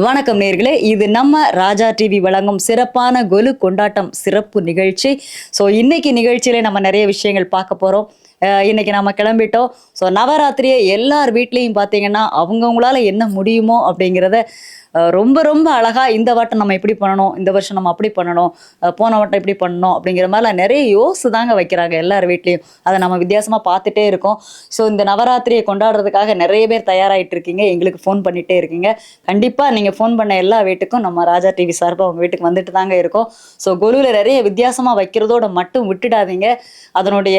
வணக்கம் நேர்களே, இது நம்ம ராஜா டிவி வழங்கும் சிறப்பான கொலு கொண்டாட்டம் சிறப்பு நிகழ்ச்சி. ஸோ இன்னைக்கு நிகழ்ச்சியில நம்ம நிறைய விஷயங்கள் பார்க்க போகிறோம். இன்னைக்கு நம்ம கிளம்பிட்டோம். ஸோ நவராத்திரியை எல்லார் வீட்லேயும் பார்த்தீங்கன்னா அவங்கவுங்களால என்ன முடியுமோ அப்படிங்கிறத ரொம்ப ரொம்ப அழகாக இந்த வட்டம் நம்ம இப்படி பண்ணணும், இந்த வருஷம் நம்ம அப்படி பண்ணணும், போன வட்டம் இப்படி பண்ணணும் அப்படிங்கிற மாதிரிலாம் நிறைய யோசிச்சு தாங்க வைக்கிறாங்க எல்லார் வீட்லேயும். அதை நம்ம வித்தியாசமாக பார்த்துட்டே இருக்கோம். ஸோ இந்த நவராத்திரியை கொண்டாடுறதுக்காக நிறைய பேர் தயாராகிட்டு இருக்கீங்க, எங்களுக்கு ஃபோன் பண்ணிகிட்டே இருக்கீங்க. கண்டிப்பாக நீங்கள் ஃபோன் பண்ண எல்லா வீட்டுக்கும் நம்ம ராஜா டிவி சார்பாக உங்கள் வீட்டுக்கு வந்துட்டு தாங்க இருக்கோம். ஸோ கொலுவில் நிறைய வித்தியாசமாக வைக்கிறதோட மட்டும் விட்டுடாதீங்க. அதனுடைய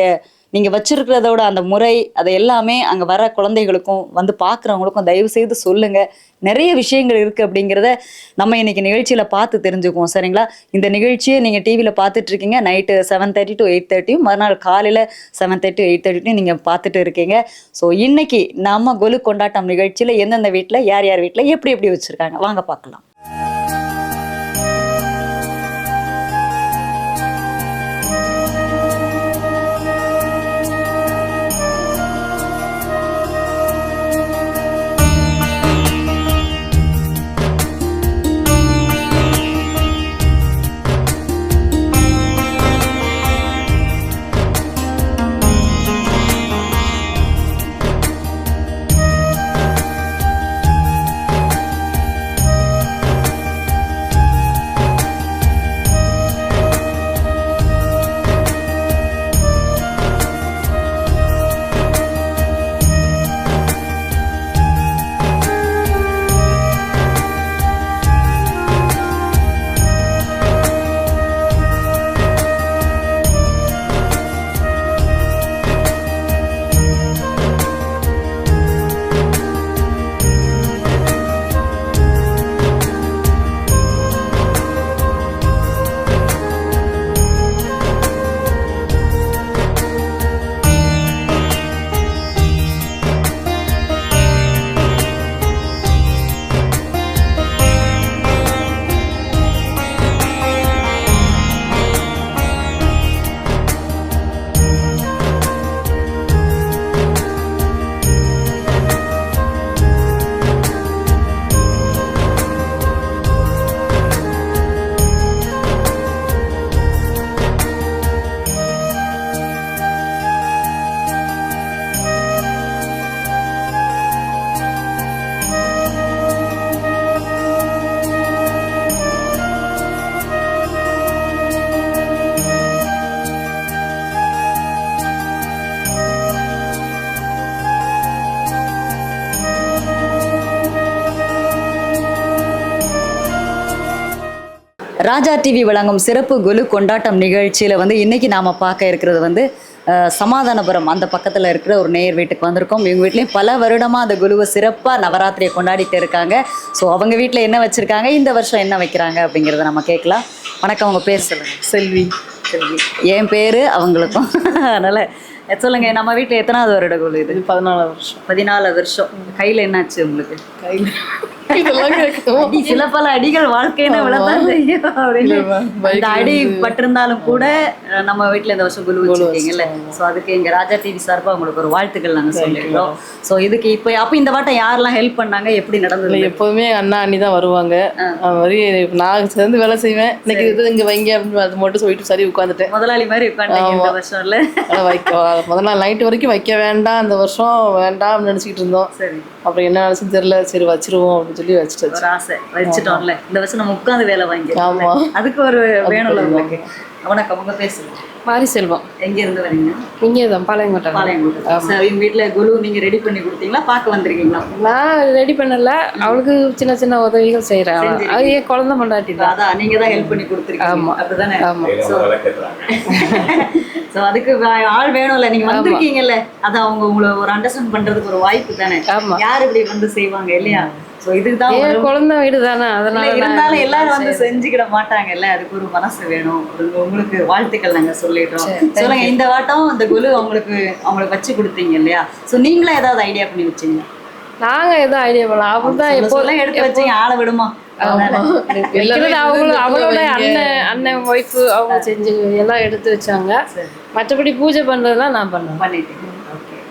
நீங்கள் வச்சிருக்கிறதோட அந்த முறை அதை எல்லாமே அங்கே வர குழந்தைகளுக்கும் வந்து பார்க்குறவங்களுக்கும் தயவு செய்து சொல்லுங்கள். நிறைய விஷயங்கள் இருக்குது அப்படிங்கிறத நம்ம இன்னைக்கு நிகழ்ச்சியில் பார்த்து தெரிஞ்சுக்குவோம். சரிங்களா? இந்த நிகழ்ச்சியை நீங்கள் டிவியில் பார்த்துட்ருக்கீங்க. நைட்டு 7:30 to 8:30, மறுநாள் காலையில் 7:30 to 8:30 நீங்கள் பார்த்துட்டு இருக்கீங்க. ஸோ இன்னைக்கு நம்ம கொலு கொண்டாட்டம் நிகழ்ச்சியில் எந்தெந்த வீட்டில் யார் யார் வீட்டில் எப்படி எப்படி வச்சுருக்காங்க வாங்க பார்க்கலாம். ராஜா டிவி வழங்கும் சிறப்பு கொலு கொண்டாட்டம் நிகழ்ச்சியில் வந்து இன்னைக்கு நாம் பார்க்க இருக்கிறது வந்து சமாதானபுரம் அந்த பக்கத்தில் இருக்கிற ஒரு நேயர் வீட்டுக்கு வந்திருக்கோம். இவங்க வீட்லேயும் பல வருடமாக அந்த குலுவை சிறப்பாக நவராத்திரியை கொண்டாடிட்டு இருக்காங்க. ஸோ அவங்க வீட்டில் என்ன வச்சுருக்காங்க, இந்த வருஷம் என்ன வைக்கிறாங்க அப்படிங்கிறத நம்ம கேட்கலாம். வணக்கம், உங்கள் பேர் சொல்லுங்கள். செல்வி. என் பேர் அவங்களுக்கும். அதனால் சொல்லுங்க, நம்ம வீட்டில் எத்தனாவது வருட குலு இது? 14 வருஷம். 14 வருஷம். கையில் என்னாச்சு உங்களுக்கு? கையில் சில பல அடிகள் வாழ்க்கையில விழத்தான் செய்யும் அப்படின்னு அந்த அடி பட்டிருந்தாலும் கூட நம்ம வீட்டுல இந்த வருஷம் குலு வச்சிருக்கீங்கல்ல. ஸோ அதுக்கு எங்க ராஜா டிவி சார்பா உங்களுக்கு ஒரு வாழ்த்துக்கள் நாங்க சொல்லிடுறோம். ஸோ இதுக்கு அப்ப இந்த வாட்டம் யாரெல்லாம் ஹெல்ப் பண்ணாங்க, எப்படி நடந்தது? எப்போதுமே அண்ணா அண்ணி தான் வருவாங்க. மாதிரி நான் சேர்ந்து வேலை செய்வேன். இன்னைக்கு இது இங்க வைங்க அப்படின்னு அது மட்டும் சொல்லிட்டு சரி உட்காந்துட்டேன். முதலாளி மாதிரி உட்காந்துட்டீங்க இந்த வருஷம் இல்ல? முதல் நாள் நைட்டு வரைக்கும் வைக்க வேண்டாம், இந்த வருஷம் வேண்டாம் நினைச்சிட்டு இருந்தோம். சரி, அப்புறம் என்ன நினைச்சு தெரியல, சரி வச்சிருவோம் அப்படின்னு சொல்லி வச்சுட்டு ஒரு ஆசை வச்சுட்டோம்ல. இந்த வருஷம் நம்ம உட்காந்து வேலை வாங்கி. ஆமா, அதுக்கு ஒரு வேணும்ல உங்களுக்கு. வணக்கம், உங்க பேசுங்க. மாரி செல்வம். எங்க இருந்து வரீங்க? இங்கே தான் பாளையங்கோட்டை. இவங்க வீட்டுல குலு நீங்க ரெடி பண்ணி கொடுத்தீங்களா, பார்க்க வந்திருக்கீங்களா? நான் ரெடி பண்ணல, அவளுக்கு சின்ன சின்ன உதவிகள் செய்யறேன். அது என் குழந்தை பண்ணாட்டி தான். அதான் நீங்க தான் ஹெல்ப் பண்ணி கொடுத்துருக்கீங்க. ஆமா, அப்படிதானே? ஆமா. ஸோ அதுக்கு ஆள் வேணும்ல, நீங்க வந்திருக்கீங்கல்ல, அது அவங்க உங்களை ஒரு அண்டர்ஸ்டாண்ட் பண்றதுக்கு ஒரு வாய்ப்பு தானே. யார் இப்படி வந்து செய்வாங்க இல்லையா? குழந்தை வீடு தானே, அதனால இருந்தாலும் எல்லாரும் வந்து செஞ்சுக்கிட மாட்டாங்கல்ல. அதுக்கு ஒரு மனசு வேணும். உங்களுக்கு வாழ்த்துக்கள் நாங்க சொல்லிடுறோம். சொல்லுங்க, இந்த வாட்டம் அந்த குலு அவங்களுக்கு வச்சு கொடுத்தீங்க இல்லையா? ஸோ நீங்களா ஏதாவது ஐடியா பண்ணி வச்சீங்க? நாங்க ஏதோ ஐடியா பண்ணலாம். அப்படிதான் எப்போதும் எடுத்து வச்சீங்க, ஆளை விடுமா? அவளோட அண்ணன் ஒய்ஃபு அவங்க செஞ்சு எல்லாம் எடுத்து வச்சாங்க. மற்றபடி பூஜை பண்றதுலாம் நான் பண்ணிட்டேன்.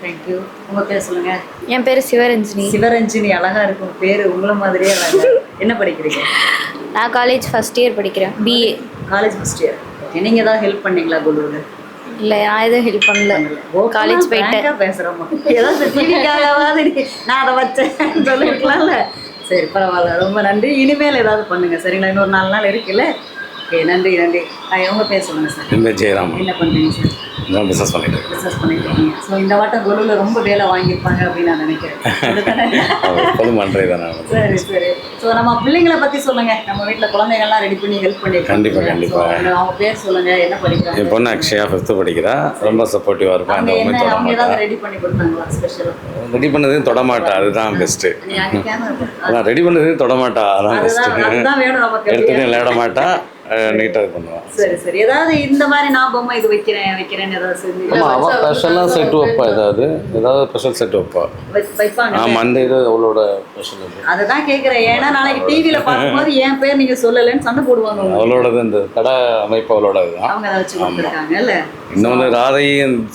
Thank you. உங்க பேர் சொல்லுங்க. என் பேர் சிவரஞ்சினி. சிவரஞ்சினி, அழகா இருக்கும் பேரு, உங்களை மாதிரியே அழகா. என்ன படிக்கிறீங்க? நான் காலேஜ் ஃபர்ஸ்ட் இயர் படிக்கிறேன், BA. College first year. Okay, நீங்க ஏதாவது ஹெல்ப் பண்ணீங்களா குழுவில்? இல்லை, நான் எதுவும் ஹெல்ப் பண்ணல. காலேஜ் போயிட்டேன். பேசுகிறோமா ஏதாவது டிவிக்காகவாது நான் அதை வச்சேன் சொல்லிருக்கலாம்ல. சரி, பரவாயில்ல, ரொம்ப நன்றி. இனிமேல் ஏதாவது பண்ணுங்க சரிங்களா? இன்னொரு 4 நாள் இருக்குல்ல. ஓகே, நன்றி நன்றி. உங்க பேர் சொல்லுங்க சார். என் பேர் ஜெயராம். என்ன பண்ணுறீங்க சார்? நான் பிஸ்னஸ் பண்ணிட்டு பிஸ்னஸ் பண்ணிட்டு இருக்கீங்க. ஸோ இந்த வாட்டம் குழுவில் ரொம்ப வேலை வாங்கியிருப்பாங்க அப்படின்னு நான் நினைக்கிறேன். எப்போதும் பண்ணுறது தானே. சரி சரி. ஸோ நம்ம பிள்ளைங்களை பற்றி சொல்லுங்க. நம்ம வீட்டில் குழந்தைங்கள்லாம் ரெடி பண்ணி ஹெல்ப் பண்ணியிருக்கோம். கண்டிப்பாக. அவங்க பேர் சொல்லுங்க, என்ன படிக்கிறாங்க? என் பொண்ணு அக்ஷயா 5th படிக்கிறா. ரொம்ப சப்போர்ட்டிவாக இருப்பான். அந்த உண்மை தொட அவங்க மாட்டா. ஏதாவது ரெடி பண்ணி கொடுத்தாங்களா ஸ்பெஷலாக? ரெடி பண்ணதையும் தொடமாட்டா, அதுதான் பெஸ்ட்டு. அதான் ரெடி பண்ணதையும் தொடமாட்டா, அதுதான் பெஸ்ட்டு. அதுதான் வேணும் நமக்கு. எடுத்துகிட்டு விளையாட மாட்டா, நீட்டாக இது பண்ணுவான். சரி சரி. ஏதாவது இந்த மாதிரி நான் பொம்மை இது வைக்கிறேன்னு ஏதாவது செஞ்சு ஆமாம், அவள் ஸ்பெஷலாக செட்டு வைப்பா. ஏதாவது ஸ்பெஷல் செட்டு வைப்பா. வைப்பாங்க. ஆமாம், அந்த இது அவளோட ஸ்பெஷல் இது. அதுதான் கேட்குறேன். ஏன்னா நாளைக்கு டிவியில் பார்க்கும்போது என் பேர் நீங்கள் சொல்லலைன்னு சண்டை போடுவாங்க. அவளோடது இந்த கடை அமைப்பு அவளோட தான். அவங்க அதை வச்சு கொடுத்துருக்காங்கல்ல. இன்னொன்று ராதை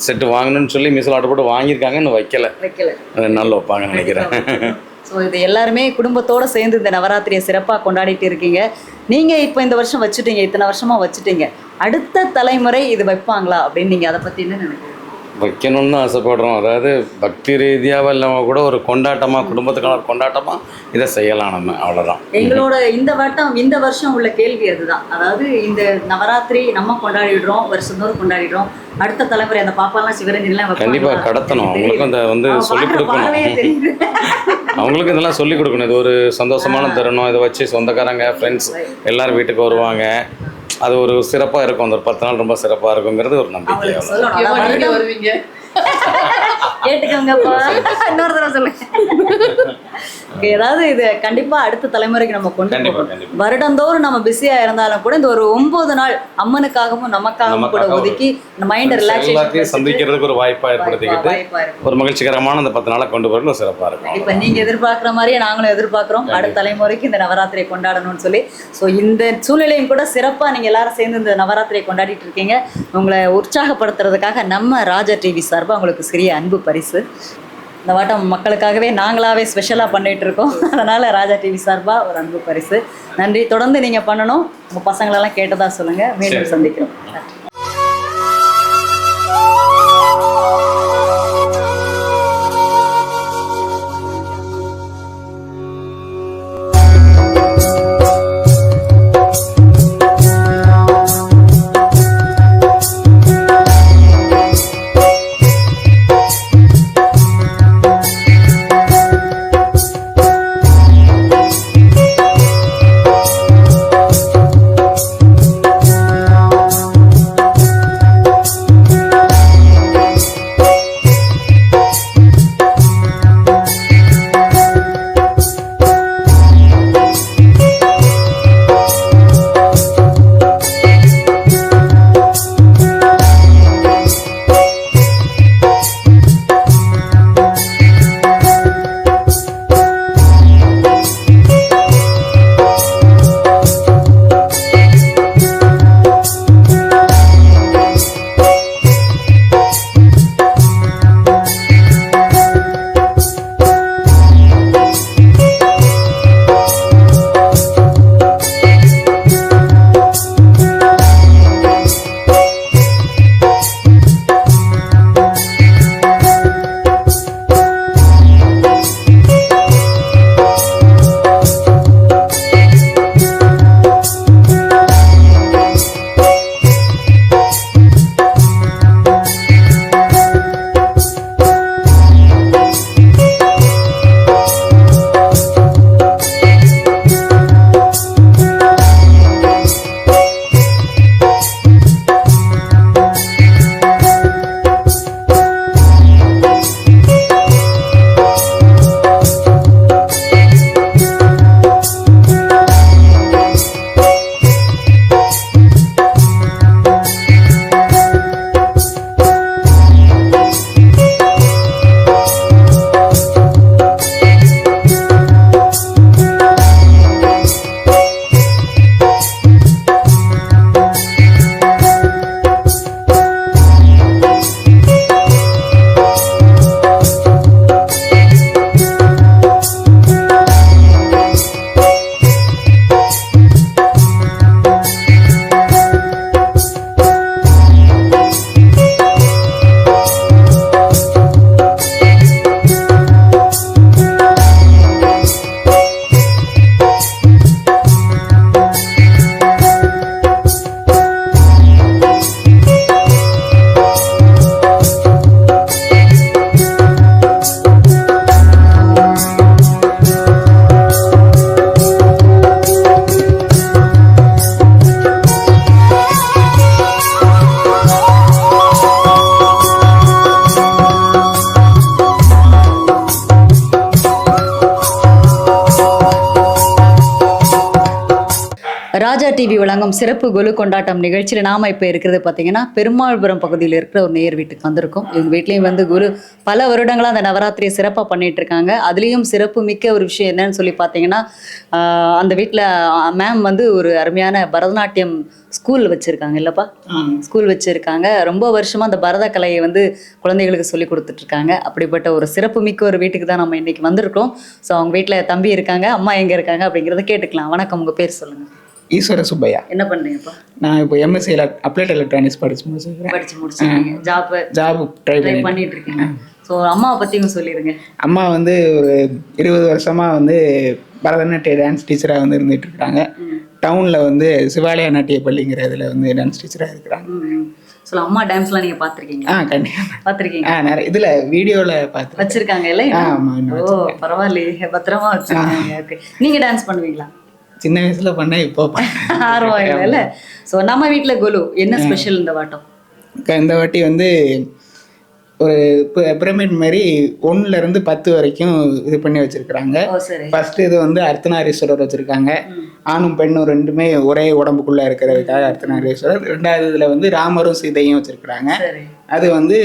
செட்டு வாங்கணும்னு சொல்லி மிஷில் ஆர்டர் போட்டு வாங்கியிருக்காங்க, இன்னும் வைக்கல. அது நாள் வைப்பாங்கன்னு நினைக்கிறேன். ஸோ இது எல்லாருமே குடும்பத்தோடு சேர்ந்து இந்த நவராத்திரியை சிறப்பாக கொண்டாடிட்டு இருக்கீங்க. நீங்கள் இப்போ இந்த வருஷம் வச்சுட்டீங்க, இத்தனை வருஷமாக வச்சுட்டீங்க. அடுத்த தலைமுறை இது வைப்பாங்களா அப்படின்னு நீங்கள் அதை பற்றி என்ன நினைக்கிறீங்க? வைக்கணும்னு ஆசைப்படுறோம். அதாவது பக்தி ரீதியாக இல்லாமல் கூட ஒரு கொண்டாட்டமாக, குடும்பத்துக்கான ஒரு கொண்டாட்டமாக இதை செய்யலாம் நம்ம, அவ்வளோதான். எங்களோட இந்த வருஷம் உள்ள கேள்வி அதுதான். அதாவது இந்த நவராத்திரி நம்ம கொண்டாடிடுறோம், வருஷந்தோறும் கொண்டாடிடுறோம். அடுத்த தலைமுறை அந்த பாப்பாலாம் சிவரஞ்சனிலாம் கண்டிப்பாக கடத்தணும். அவங்களுக்கும் அந்த வந்து சொல்லிக் கொடுக்கணும். அவங்களுக்கும் இதெல்லாம் சொல்லிக் கொடுக்கணும். இது ஒரு சந்தோஷமான தருணம். இதை வச்சு சொந்தக்காரங்க, ஃப்ரெண்ட்ஸ் எல்லாரும் வீட்டுக்கு வருவாங்க. அது ஒரு சிறப்பாக இருக்கும். அந்த 10 நாள் ரொம்ப சிறப்பாக இருக்குங்கிறது ஒரு நம்பிக்கை. வருவீங்க கேட்டுக்கோங்கப்பா, இன்னொரு தடவை சொல்லுங்க. ஏதாவது இது கண்டிப்பா அடுத்த தலைமுறைக்கு நம்ம கொண்டு போகணும். வருடந்தோறும் நம்ம பிஸியா இருந்தாலும் கூட இந்த ஒரு 9 நாள் அம்மனுக்காகவும் நமக்காகவும் கூட ஒதுக்கி இந்த மைண்ட் ரிலாக்ஸேஷன் சந்திக்கிறதுக்கு ஒரு வாய்ப்பா ஏற்படுத்திக்கிட்டு ஒரு மகிழ்ச்சிகரமான அந்த 10 நாளை கொண்டு வரணும். சிறப்பா இருக்கும். இப்ப நீங்க எதிர்பார்க்குற மாதிரியே நாங்களும் எதிர்பார்க்கிறோம் அடுத்த தலைமுறைக்கு இந்த நவராத்திரியை கொண்டாடணும்னு சொல்லி. ஸோ இந்த சூழ்நிலையும் கூட சிறப்பா நீங்க எல்லாரும் சேர்ந்து இந்த நவராத்திரியை கொண்டாடிட்டு இருக்கீங்க. உங்களை உற்சாகப்படுத்துறதுக்காக நம்ம ராஜா டிவி சார்பாக உங்களுக்கு சிறிய அன்பு பரிசு. இந்த வாட்டம் மக்களுக்காகவே நாங்களாவே ஸ்பெஷலாக பண்ணிகிட்டு இருக்கோம். அதனால் ராஜா டிவி சார்பாக ஒரு அன்பு பரிசு. நன்றி. தொடர்ந்து நீங்கள் பண்ணணும். உங்கள் பசங்களெல்லாம் கேட்டதா சொல்லுங்கள். மீண்டும் சந்திக்கிறோம். ராஜா டிவி வழங்கும் சிறப்பு கொலு கொண்டாட்டம் நிகழ்ச்சியில் நாம இப்போ இருக்கிறது பார்த்தீங்கன்னா பெருமாள்புரம் பகுதியில் இருக்கிற ஒரு நேர் வீட்டுக்கு வந்திருக்கோம். இவங்க வீட்லேயும் வந்து குரு பல வருடங்களாக அந்த நவராத்திரியை சிறப்பாக பண்ணிட்டு இருக்காங்க. அதுலேயும் சிறப்பு மிக்க ஒரு விஷயம் என்னன்னு சொல்லி பார்த்தீங்கன்னா அந்த வீட்டில் மேம் வந்து ஒரு அருமையான பரதநாட்டியம் ஸ்கூல் வச்சுருக்காங்க இல்லைப்பா, ஸ்கூல் வச்சுருக்காங்க. ரொம்ப வருஷமாக அந்த பரத கலையை வந்து குழந்தைகளுக்கு சொல்லி கொடுத்துட்ருக்காங்க. அப்படிப்பட்ட ஒரு சிறப்பு மிக்க ஒரு வீட்டுக்கு தான் நம்ம இன்றைக்கி வந்திருக்கோம். ஸோ அவங்க வீட்டில் தம்பி இருக்காங்க, அம்மா எங்கே இருக்காங்க அப்படிங்கிறத கேட்டுக்கலாம். வணக்கம், உங்கள் பேர் சொல்லுங்கள். ஈஸ்வர சுப்பையா. என்ன பண்ணுறீங்கப்பா? நான் இப்போ எம்எஸ்சி அப்ளைட் எலக்ட்ரானிக்ஸ் படிச்சு முடிச்சிருக்கீங்க. ஜாப் ட்ரை பண்ணிட்டு இருக்கீங்க. ஸோ அம்மாவை பற்றியும் சொல்லிடுங்க. அம்மா வந்து ஒரு 20 வருஷமாக வந்து பரதநாட்டிய டான்ஸ் டீச்சராக வந்து இருந்துட்டு இருக்கிறாங்க. டவுனில் வந்து சிவாலயா நாட்டிய பள்ளிங்கிற இதில் வந்து டான்ஸ் டீச்சராக இருக்கிறாங்க. ஸோ அம்மா டான்ஸ்லாம் நீங்கள் பார்த்துருக்கீங்க? கண்டிப்பாக பார்த்துருக்கீங்க. நிறைய இதில் வீடியோவில் பார்த்து வச்சுருக்காங்க இல்லை? ஓ பரவாயில்லையே, பத்திரமா வச்சுருக்காங்க. ஓகே, நீங்கள் டான்ஸ் பண்ணுவீங்களா? சின்ன வயசுல பண்ணேன், இப்போ ஆர்வம் இல்லை. ஸோ நம்ம வீட்டில் கொலு என்ன ஸ்பெஷல் இந்த வாட்டம்? இந்த வாட்டி வந்து ஒரு பிரமிட் மாதிரி 1ல இருந்து 10 வரைக்கும் இது பண்ணி வச்சிருக்கிறாங்க. ஃபர்ஸ்ட் இது வந்து அர்த்தநாரீஸ்வரர் வச்சிருக்காங்க. ஆணும் பெண்ணும் ரெண்டுமே ஒரே உடம்புக்குள்ள இருக்கிறதுக்காக அர்த்தநாரீஸ்வரர். 2வது இதுல வந்து ராமரும் சீதையும் வச்சிருக்கிறாங்க. அது வந்து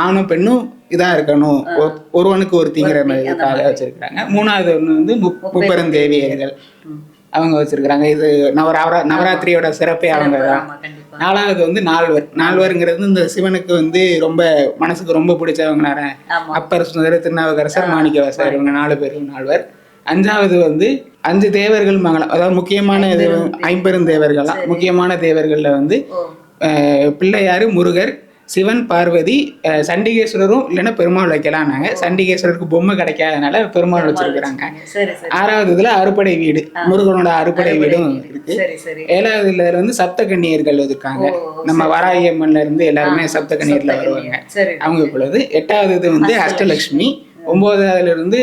ஆணும் பெண்ணும் இதா இருக்கணும், ஒருவனுக்கு ஒருத்திங்கிற மாதிரி வச்சிருக்கிறாங்க. 3வது ஒண்ணு வந்து முப்பெருந்தேவியர்கள் அவங்க வச்சிருக்கிறாங்க. இது நவராத்திரியோட சிறப்பே அவங்க தான். 4வது வந்து நால்வருங்கிறது இந்த சிவனுக்கு வந்து ரொம்ப மனசுக்கு ரொம்ப பிடிச்சவங்க. அப்பர், சுந்தர, திருநாவுக்கரசர், மாணிக்கவாசகர், இவங்க 4 பேரும் நால்வர். 5வது வந்து 5 தேவர்கள் மங்களம், அதாவது முக்கியமான 50 முக்கியமான தேவர்கள்ல வந்து பிள்ளையாரு, முருகர், சிவன், பார்வதி, சண்டிகேஸ்வரரும் இல்லைன்னா பெருமாள் வைக்கலாம்னாங்க. சண்டிகேஸ்வரருக்கு பொம்மை கிடைக்காதனால பெருமாள் வச்சிருக்கிறாங்க. 6வது இதுல அறுபடை வீடு, முருகனோட அறுபடை வீடும் இருக்கு. 7வது இதுல வந்து சப்த கன்னியர்கள் இருக்காங்க. நம்ம வராகி அம்மன்ல இருந்து எல்லாருமே சப்த கன்னியர்ல வருவாங்க, அவங்க பொழுது. 8வது இது வந்து அஷ்டலட்சுமி. 9வதுல இருந்து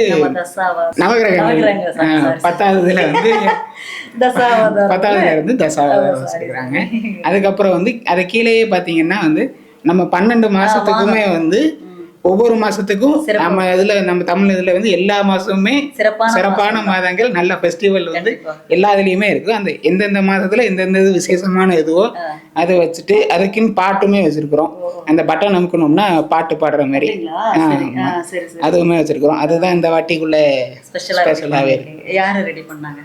நவகிரகங்கள். 10வது இதுல வந்து 10வதுல இருந்து தசாவதாரம் வச்சிருக்கிறாங்க. அதுக்கப்புறம் வந்து அது கீழேயே பாத்தீங்கன்னா வந்து நம்ம 12 மாசத்துக்குமே வந்து ஒவ்வொரு மாசத்துக்கும் நம்ம இதுல நம்ம தமிழ் இதுல வந்து எல்லா மாசமுமே சிறப்பான மாதங்கள், நல்ல ஃபெஸ்டிவல் வந்து எல்லா இதுலயுமே இருக்கு. அந்த எந்தெந்த மாசத்துல எந்தெந்த இது விசேஷமான இதுவோ அதை வச்சுட்டு அதுக்குன்னு பாட்டுமே வச்சிருக்கிறோம். அந்த பட்டன் அமுக்கணும்னா பாட்டு பாடுற மாதிரி அதுவுமே வச்சிருக்கிறோம். அதுதான் இந்த வாட்டிக்குள்ள ஸ்பெஷலாவே இருக்கு. யாரு ரெடி பண்ணாங்க?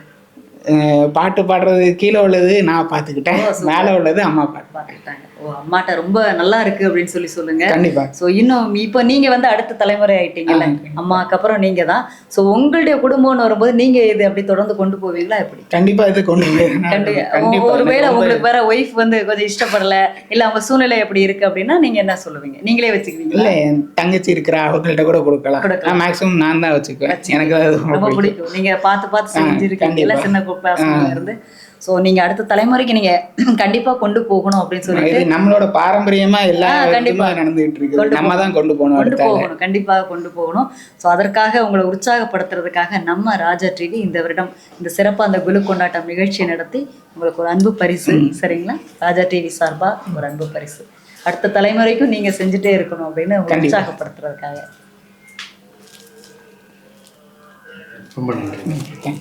பாட்டு பாடுறது கீழே உள்ளது நான் பார்த்துக்கிட்டேன், மேலே உள்ளது அம்மா பார்த்துக்கிட்டாங்க. ஓ, அம்மாட்ட ரொம்ப நல்லா இருக்கு அப்படின்னு சொல்லுங்க. கண்டிப்பா. ஸோ இன்னும் இப்போ நீங்க வந்து அடுத்த தலைமுறை ஆயிட்டீங்கல்ல, அம்மாக்கு அப்புறம் நீங்க தான். ஸோ உங்களுடைய குடும்பம்னு வரும்போது நீங்க இது அப்படி தொடர்ந்து கொண்டு போவீங்களா எப்படி? கண்டிப்பா இது கொண்டு போவீங்க. ஒருவேளை உங்களுக்கு வேற ஒய்ஃப் வந்து கொஞ்சம் இஷ்டப்படல, இல்ல அவங்க சூழ்நிலை எப்படி இருக்கு அப்படின்னா நீங்க என்ன சொல்லுவீங்க? நீங்களே வச்சுக்குவீங்க? இல்ல, என் தங்கச்சி இருக்கிற அவங்கள்ட்ட கூட கொடுக்கலாம். மேக்ஸிமம் நான் தான் வச்சுக்குவேன். எனக்கு ரொம்ப பிடிக்கும். நீங்க பார்த்து செஞ்சிருக்கீங்க சின்ன பசங்க இருந்து. ஸோ நீங்க அடுத்த தலைமுறைக்கு நீங்க கண்டிப்பா கொண்டு போகணும் அப்படின்னு சொல்லிட்டு நம்மளோட பாரம்பரியமா எல்லாம் கண்டிப்பா நடந்துகிட்டு இருக்கு. நம்ம தான் கொண்டு போகணும், கண்டிப்பாக கொண்டு போகணும். ஸோ அதற்காக உங்களை உற்சாகப்படுத்துறதுக்காக நம்ம ராஜா டிவி இந்த வருடம் இந்த சிறப்பாக அந்த குலு கொண்டாட்டம் நிகழ்ச்சியை நடத்தி உங்களுக்கு ஒரு அன்பு பரிசு, சரிங்களா? ராஜா டிவி சார்பா ஒரு அன்பு பரிசு அடுத்த தலைமுறைக்கும் நீங்க செஞ்சுட்டே இருக்கணும் அப்படின்னு உற்சாகப்படுத்துறதுக்காக. ரொம்ப நன்றி.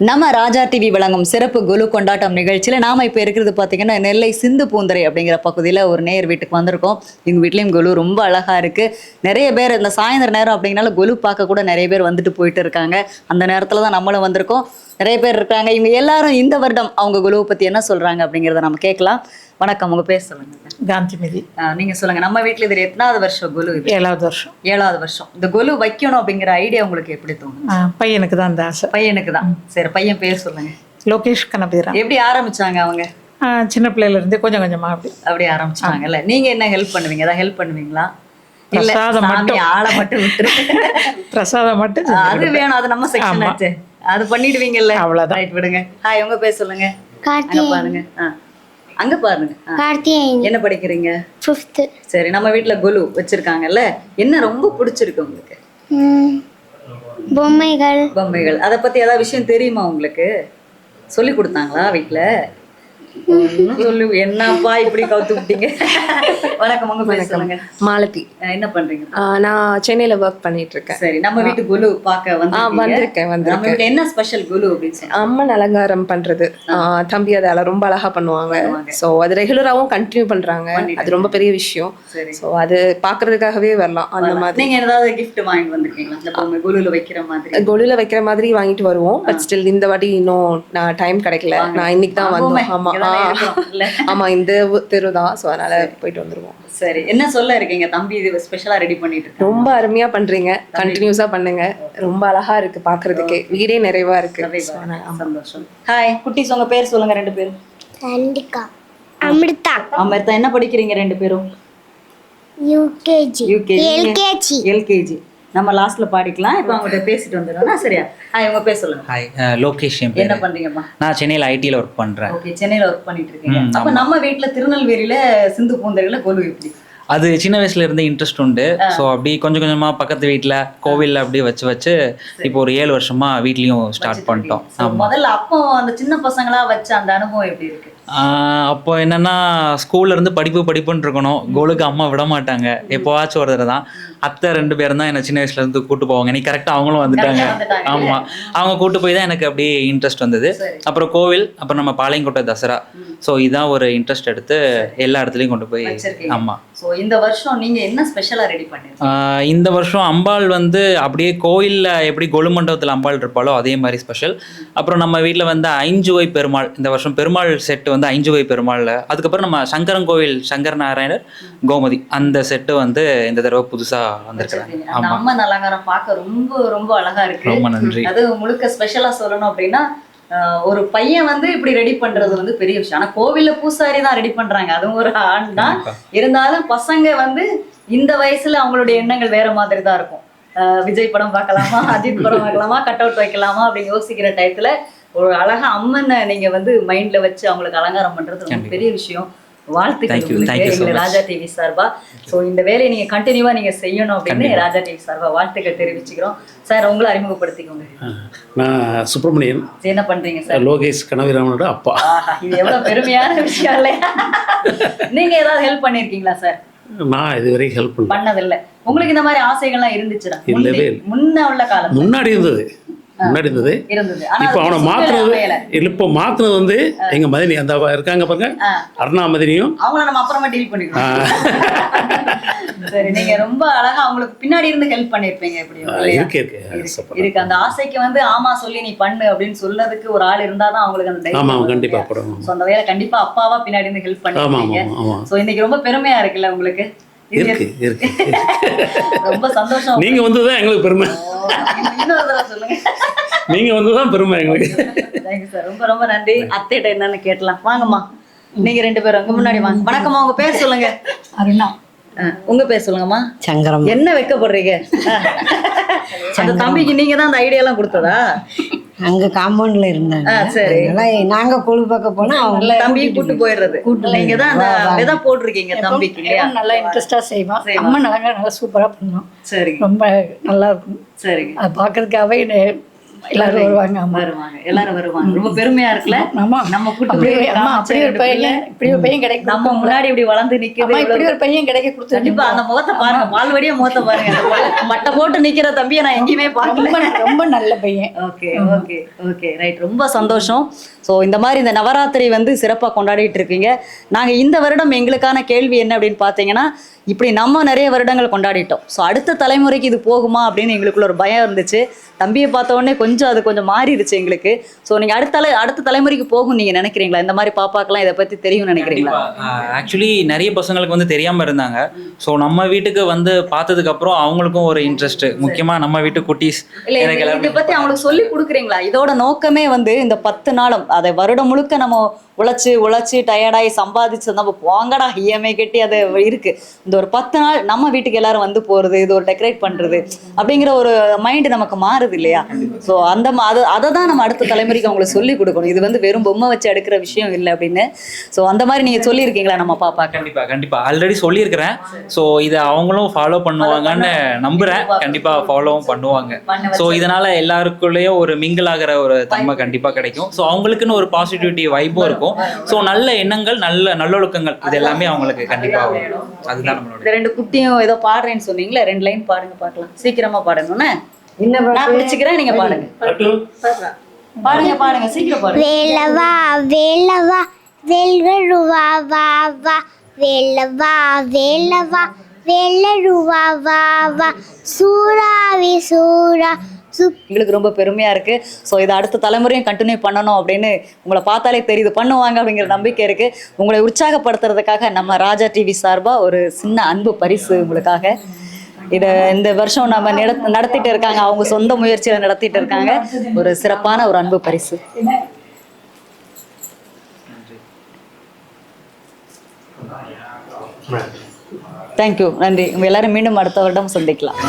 நம்ம ராஜா டிவி வழங்கும் சிறப்பு குலு கொண்டாட்டம் நிகழ்ச்சியில் நாம இப்போ இருக்கிறது பார்த்தீங்கன்னா நெல்லை சிந்து பூந்தரை அப்படிங்கிற பகுதியில் ஒரு நேர் வீட்டுக்கு வந்திருக்கோம். எங்கள் வீட்லேயும் குலு ரொம்ப அழகாக இருக்குது. நிறைய பேர் இந்த சாயந்தர நேரம் அப்படிங்கனால குலு பார்க்க கூட நிறைய பேர் வந்துட்டு போயிட்டு இருக்காங்க. அந்த நேரத்தில் தான் நம்மளும் வந்திருக்கோம். நிறைய பேர் இருக்காங்க. இவங்க எல்லாரும் இந்த வருடம் அவங்க குலுவை பற்றி என்ன சொல்கிறாங்க அப்படிங்கிறத நம்ம கேட்கலாம். வணக்கம், உங்கள் பேர் சொல்லுங்கள். காந்திமதி. நீங்கள் சொல்லுங்கள். நம்ம வீட்டில் இது எத்தனாவது வருஷம் குலு? 7வது வருஷம். 7வது வருஷம். இந்த குலு வைக்கணும் அப்படிங்கிற ஐடியா உங்களுக்கு எப்படி தோணும்? பையனுக்கு தான் அந்த ஆசை. பையனுக்கு தான். சரி, பையன் பேர் சொல்லுங்க. லோகேஷ் கனபீரா. எப்படி ஆரம்பிச்சாங்க அவங்க? சின்ன பிள்ளையில இருந்து கொஞ்சம் கொஞ்சமா அப்படி ஆரம்பிச்சாங்கல்ல. நீங்க என்ன ஹெல்ப் பண்ணுவீங்க? ஏதாவது ஹெல்ப் பண்ணுவீங்களா? இல்ல, பிரசாதம் மட்டும். ஆளை மட்டும் விட்டுரு. பிரசாதம் மட்டும் அது வேணும், அது நம்ம செக்ஷன் ஆச்சு. அது பண்ணிடுவீங்கல்ல, அவ்வளவுதான். ரைட், விடுங்க. ஹாய், உங்க பேர் சொல்லுங்க. அங்க பாருங்க. அங்க பாருங்க. என்ன படிக்கிறீங்க? 5th. சரி, நம்ம வீட்ல குலு வச்சிருக்காங்கல்ல, என்ன ரொம்ப பிடிச்சிருக்கு உங்களுக்கு? பொம்மைகள். பொம்மைகள். அதை பத்தி ஏதாவது விஷயம் தெரியுமா உங்களுக்கு? சொல்லி கொடுத்தாங்களா வீட்ல? சொல்லு. என்னப்பா இப்படி கவுத்து விட்டீங்க? வணக்கம், உங்க பேர் சொல்லுங்க. மாலதி. என்ன பண்றீங்க? நான் சென்னையில ஒர்க் பண்ணிட்டு இருக்கேன். சரி, நம்ம வீட்டு குலு பார்க்க வந்திருக்கேன். நம்ம வீட்டுல என்ன ஸ்பெஷல் குலு அப்படின்னு சொல்லி? அம்மன் அலங்காரம் பண்றது. தம்பி அதை ரொம்ப அழகா பண்ணுவாங்க. சோ அது ரெகுலராகவும் கண்டினியூ பண்றாங்க. அது ரொம்ப பெரிய விஷயம். சோ அது பாக்குறதுக்காகவே வரலாம். அந்த மாதிரி நீங்க ஏதாவது gift வாங்கிட்டு வந்திருக்கீங்களா? இந்த பொம்மை குலுல வைக்கிற மாதிரி? கொலுல வைக்கிற மாதிரி வாங்கிட்டு வருவோம். பட் ஸ்டில் இந்த வாட்டி இன்னும் நான் டைம் கிடைக்கல. நான் இன்னைக்கு தான் வந்தோம். ஆமா ஆமா, இந்த தெரு தான். சோ அதனால போயிட்டு வந்துருவோம். சரி, என்ன சொல்ல இருக்கீங்க? தம்பி இது ஸ்பெஷலா ரெடி பண்ணிட்டு இருக்காங்க. ரொம்ப அருமையா பண்றீங்க. கண்டினியூஸா பண்ணுங்க. ரொம்ப அழகா இருக்கு பாக்குறதுக்கே. வீடே நிறைவா இருக்கு. சந்தோஷம். ஹாய் குட்டீஸ், உங்க பேர் சொல்லுங்க. 2 பேரும். சண்டிகா. அமிர்தா. அமிர்தா. என்ன படிக்கிறீங்க 2 பேரும்? யூகேஜி. எல்கேஜி. நம்ம லாஸ்ட்ல பாடிக்கலாம். இப்போ அவங்ககிட்ட பேசிட்டு வந்துடுறோம். சரியா? ஹாய், உங்க பேர் சொல்லுங்க. ஹாய், லோகேஷ். என் பேர். என்ன பண்றீங்கம்மா? நான் சென்னையில் ஐடியில் ஒர்க் பண்ணுறேன். ஓகே, சென்னையில் ஒர்க் பண்ணிட்டு இருக்கீங்க. அப்போ நம்ம வீட்டில் திருநெல்வேலியில் சிந்து பூந்தரையில் கொலு எப்படி? அது சின்ன வயசுல இருந்து இன்ட்ரெஸ்ட் உண்டு. ஸோ அப்படி கொஞ்சம் கொஞ்சமா பக்கத்து வீட்டில் கோவிலில் அப்படி வச்சு இப்போ ஒரு 7 வருஷமா வீட்லேயும் ஸ்டார்ட் பண்ணிட்டோம். முதல்ல அப்போ அந்த சின்ன பசங்களா வச்ச அந்த அனுபவம் எப்படி இருக்கு? அப்போ என்னன்னா, ஸ்கூல்ல இருந்து படிப்புன்னு இருக்கணும். கோலுக்கு அம்மா விட மாட்டாங்க. எப்போவாச்சும் ஒரு தடவை தான். அத்தை 2 பேரும் தான் என்னை சின்ன வயசுல இருந்து கூட்டு போவாங்க. நீ கரெக்டாக அவங்களும் வந்துட்டாங்க. ஆமா, அவங்க கூட்டு போய் தான் எனக்கு அப்படியே இன்ட்ரெஸ்ட் வந்தது. அப்புறம் கோவில், அப்புறம் நம்ம பாளையங்கோட்டை தசரா. ஸோ இதான் ஒரு இன்ட்ரெஸ்ட் எடுத்து எல்லா இடத்துலையும் கொண்டு போய். ஆமா. ஸோ இந்த வருஷம் நீங்க என்ன ஸ்பெஷலாக ரெடி பண்ணீங்க? இந்த வருஷம் அம்பாள் அப்படியே கோயிலில் எப்படி கொலு மண்டபத்தில் அம்பாள் இருப்பாளோ அதே மாதிரி ஸ்பெஷல். அப்புறம் நம்ம வீட்டில் 5 வை பெருமாள். இந்த வருஷம் பெருமாள் செட்டு 5 வை பெருமாள். அதுக்கப்புறம் நம்ம சங்கரன்கோவில் சங்கர நாராயணர் கோமதி அந்த செட்டு இந்த தடவை புதுசா வந்திருக்காங்க. அந்த அம்மன் அலங்காரம் பார்க்க ரொம்ப ரொம்ப அழகா இருக்கு. ரொம்ப நன்றி. அது முழுக்க ஸ்பெஷலா சொல்லணும் அப்படின்னா, ஒரு பையன் இப்படி ரெடி பண்றது பெரிய விஷயம். ஆனா கோவில்ல பூசாரி தான் ரெடி பண்றாங்க, அதுவும் ஒரு ஆண் தான். இருந்தாலும் பசங்க இந்த வயசுல அவங்களுடைய எண்ணங்கள் வேற மாதிரி தான் இருக்கும். விஜய் படம் பார்க்கலாமா, அஜித் படம் பார்க்கலாமா, கட் அவுட் வைக்கலாமா அப்படின்னு யோசிக்கிற டயத்துல ஒரு அழகா அம்மனை நீங்க மைண்ட்ல வச்சு அவங்களுக்கு அலங்காரம் பண்றது ரொம்ப பெரிய விஷயம். வாழ்த்துக்கள் ராஜா டிவி சார்பா. ஸோ இந்த வேலையை நீங்க கண்டினியூவா நீங்க செய்யணும் அப்படின்னு ராஜா டிவி சார்பா வாழ்த்துக்கள் தெரிவிச்சுக்கிறோம். சார், உங்களை அறிமுகப்படுத்திக்கோங்க. நான் சுப்பிரமணியன். என்ன பண்றீங்க சார்? லோகேஷ் கனவிராமனோட அப்பா. இது எவ்வளவு பெருமையான விஷயம் இல்லையா? நீங்க ஏதாவது ஹெல்ப் பண்ணிருக்கீங்களா சார்? நான் இதுவரைக்கும் ஹெல்ப் பண்ணதில்லை. உங்களுக்கு இந்த மாதிரி ஆசைகள்லாம் இருந்துச்சுடா? இல்லவே முன்ன உள்ள காலம் முன்னாடி இருந்தது. இப்போ அவனை மாத்துறது இல்லை. இப்போ மாத்துனது எங்க மதினி அந்த இருக்காங்க பாருங்க, அருணா மதினியும். அவங்கள நம்ம அப்புறமா டீல் பண்ணிக்கலாம். சரி, நீங்க ரொம்ப அழகா அவங்களுக்கு பின்னாடி இருந்து ஹெல்ப் பண்ணிருப்பீங்க. இருக்கு அந்த ஆசைக்கு ஆமா சொல்லி நீ பண்ணு அப்படின்னு சொல்றதுக்கு ஒரு ஆள் இருந்தாதான் அவங்களுக்கு அந்த தைரியம். கண்டிப்பா அந்த வேலை கண்டிப்பா அப்பாவா பின்னாடி இருந்து ஹெல்ப் பண்ணிருப்பீங்க. சோ இன்னைக்கு ரொம்ப பெருமையா இருக்குல்ல உங்களுக்கு? ரொம்ப சந்தோஷம். நீங்க வந்ததுதான் எங்களுக்கு பெருமை. இன்னொரு தடவை சொல்லுங்க. நீங்க வந்ததுதான் பெருமை எங்களுக்கு. தேங்க்யூ சார், ரொம்ப ரொம்ப நன்றி. அத்தைட்ட என்னன்னு கேட்டலாம். வாங்கம்மா, நீங்க 2 பேரும் அங்க முன்னாடி வாங்க. வணக்கம்மா, உங்க பேர் சொல்லுங்க. அருணா. உங்க பேர் சொல்லுங்கம்மா. சங்கரம். என்ன வைக்கப்படுறீங்க? அந்த தம்பிக்கு நீங்க தான் அந்த ஐடியா எல்லாம் கொடுத்ததா? அங்க காம்பவுண்ட்ல இருந்தாங்க. சரி, நாங்க கொழு பார்க்க போனா அவங்க தம்பியை கூட்டு போயிடுறது. நீங்க தான் அந்த விதை போட்டிருக்கீங்க தம்பிக்கு இல்லையா? நல்லா இன்ட்ரெஸ்டா செய்வான். அம்மன் அலங்காரம் நல்லா சூப்பரா பண்ணுவோம். சரி, ரொம்ப நல்லா இருக்கும். சரிங்க. அது பாக்குறதுக்காகவே எல்லாரும் வருவாங்க. ஆமா. வருவாங்க, எல்லாரும் வருவாங்க. ரொம்ப பெருமையா இருக்குல்ல. ஆமா. நம்ம கூட்டு அப்படி போய் அம்மா காமிச்ச அப்படி ஒரு ரெண்டு பிள்ளை. பையன் இப்படி ஒரு பையன் கிடைக்கும். நம்ம முன்னாடி இப்படி வளர்ந்து நிக்குது. அம்மா இப்படி ஒரு பையன் கிடைக்க கொடுத்து கண்டிப்பா அந்த முகத்தை பாருங்க, பால்வடியா முகத்தை பாருங்க. மட்டை போட்டு நிக்கிற தம்பியை நான் எங்கேயுமே பார்க்கல. ரொம்ப நல்ல பையன். Okay okay okay right. ரொம்ப சந்தோஷம். ஸோ இந்த மாதிரி இந்த நவராத்திரி வந்து சிறப்பாக கொண்டாடிட்டு இருக்கீங்க. நாங்கள் இந்த வருடம் எங்களுக்கான கேள்வி என்ன அப்படின்னு பார்த்தீங்கன்னா, இப்படி நம்ம நிறைய வருடங்கள் கொண்டாடிட்டோம். ஸோ அடுத்த தலைமுறைக்கு இது போகுமா அப்படின்னு எங்களுக்குள்ள ஒரு பயம் இருந்துச்சு. தம்பியை பார்த்த உடனே கொஞ்சம் அது கொஞ்சம் மாறிடுச்சு எங்களுக்கு. ஸோ நீங்கள் அடுத்த தலைமுறைக்கு போகும் நீங்கள் நினைக்கிறீங்களா? இந்த மாதிரி பாப்பாக்கெல்லாம் இதை பற்றி தெரியும்னு நினைக்கிறீங்களா? ஆக்சுவலி நிறைய பசங்களுக்கு வந்து தெரியாமல் இருந்தாங்க. ஸோ நம்ம வீட்டுக்கு வந்து பார்த்ததுக்கப்புறம் அவங்களுக்கும் ஒரு இன்ட்ரெஸ்ட், முக்கியமாக நம்ம வீட்டு குட்டீஸ் இல்லை, இதை பற்றி அவங்களுக்கு சொல்லி கொடுக்குறீங்களா? இதோட நோக்கமே வந்து இந்த 10 நாளும் அதை வருடம் முழுக்க நம்ம உழைச்சி டயர்டாகி சம்பாதிச்சு நம்ம போங்கடா இஎம்ஐ கட்டி அது இருக்கு. இந்த ஒரு 10 நாள் நம்ம வீட்டுக்கு எல்லாரும் வந்து போகிறது, இது ஒரு டெக்கரேட் பண்ணுறது அப்படிங்கிற ஒரு மைண்டு நமக்கு மாறுது இல்லையா? ஸோ அதை தான் நம்ம அடுத்த தலைமுறைக்கு அவங்களுக்கு சொல்லி கொடுக்கணும். இது வந்து வெறும் பொம்மை வச்சு எடுக்கிற விஷயம் இல்லை அப்படின்னு. ஸோ அந்த மாதிரி நீங்கள் சொல்லியிருக்கீங்களா நம்ம பாப்பா? கண்டிப்பாக ஆல்ரெடி சொல்லியிருக்கிறேன். ஸோ இதை அவங்களும் ஃபாலோ பண்ணுவாங்கன்னு நம்புகிறேன். கண்டிப்பாக ஃபாலோவும் பண்ணுவாங்க. ஸோ இதனால் எல்லாருக்குள்ளேயும் ஒரு மிங்கிள் ஆகிற ஒரு தன்மை கண்டிப்பாக கிடைக்கும். ஸோ அவங்களுக்குன்னு ஒரு பாசிட்டிவிட்டி வைப்பும் இருக்கும். ஸோ நல்ல எண்ணங்கள், நல்லொழுக்கங்கள், இது எல்லாமே அவங்களுக்கு கண்டிப்பாக வேணும். அதுதான் நம்மளோட. இந்த 2 குட்டியும் ஏதோ பாடுறேன்னு சொன்னீங்களே, 2 லைன் பாடுங்க பார்க்கலாம். சீக்கிரமா பாடணும்னு நான் பிடிச்சிக்கிறேன், நீங்க பாடுங்க. பாடுங்க சீக்கிரம் பாடுங்க. வேலவா வேலவா வெல்கழுவா வா வா, வேலவா வேலவா வெள்ளழுவா வா வா, சூறாவி சூறா. எங்களுக்கு ரொம்ப பெருமையா இருக்கு. ஸோ இதை அடுத்த தலைமுறையும் கண்டினியூ பண்ணணும் அப்படின்னு உங்களை பார்த்தாலே தெரியுது, பண்ணுவாங்க அப்படிங்கிற நம்பிக்கை இருக்கு. உங்களை உற்சாகப்படுத்துறதுக்காக நம்ம ராஜா டிவி சார்பா ஒரு சின்ன அன்பு பரிசு உங்களுக்காக. இதை இந்த வருஷம் நம்ம நடத்திட்டு இருக்காங்க, அவங்க சொந்த முயற்சியில நடத்திட்டு இருக்காங்க. ஒரு சிறப்பான ஒரு அன்பு பரிசு. தேங்க்யூ, நன்றி. உங்க எல்லாரும் மீண்டும் அடுத்த வருடம் சந்திக்கலாம்.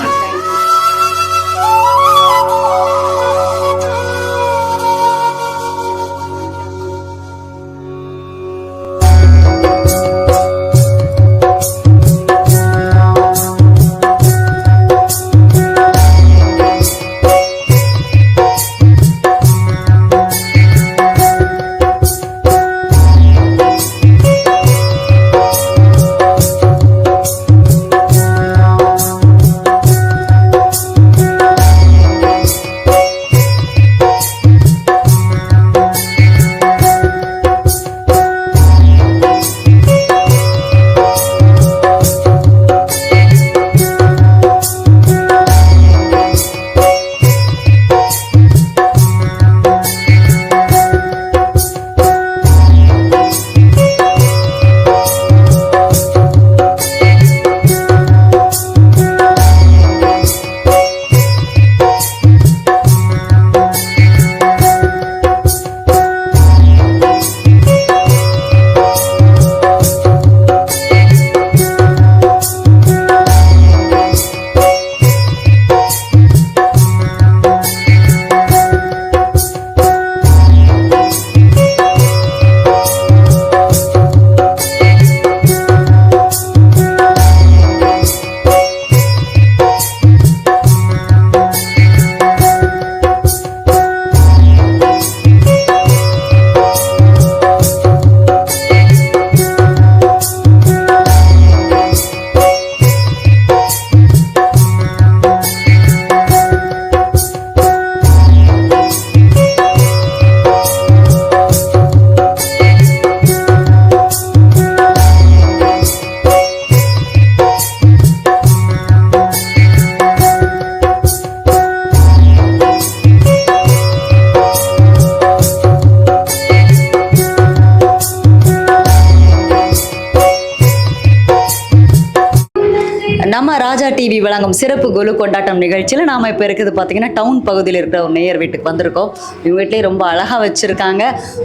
நம்ம ராஜா டிவி வழங்கும் சிறப்பு கொலு கொண்டாட்டம் நிகழ்ச்சியில் நாம் இப்போ இருக்குது பார்த்தீங்கன்னா டவுன் பகுதியில் இருக்கிற ஒரு நேயர் வீட்டுக்கு வந்திருக்கோம். இவங்க வீட்டிலேயே ரொம்ப அழகாக வச்சுருக்காங்க.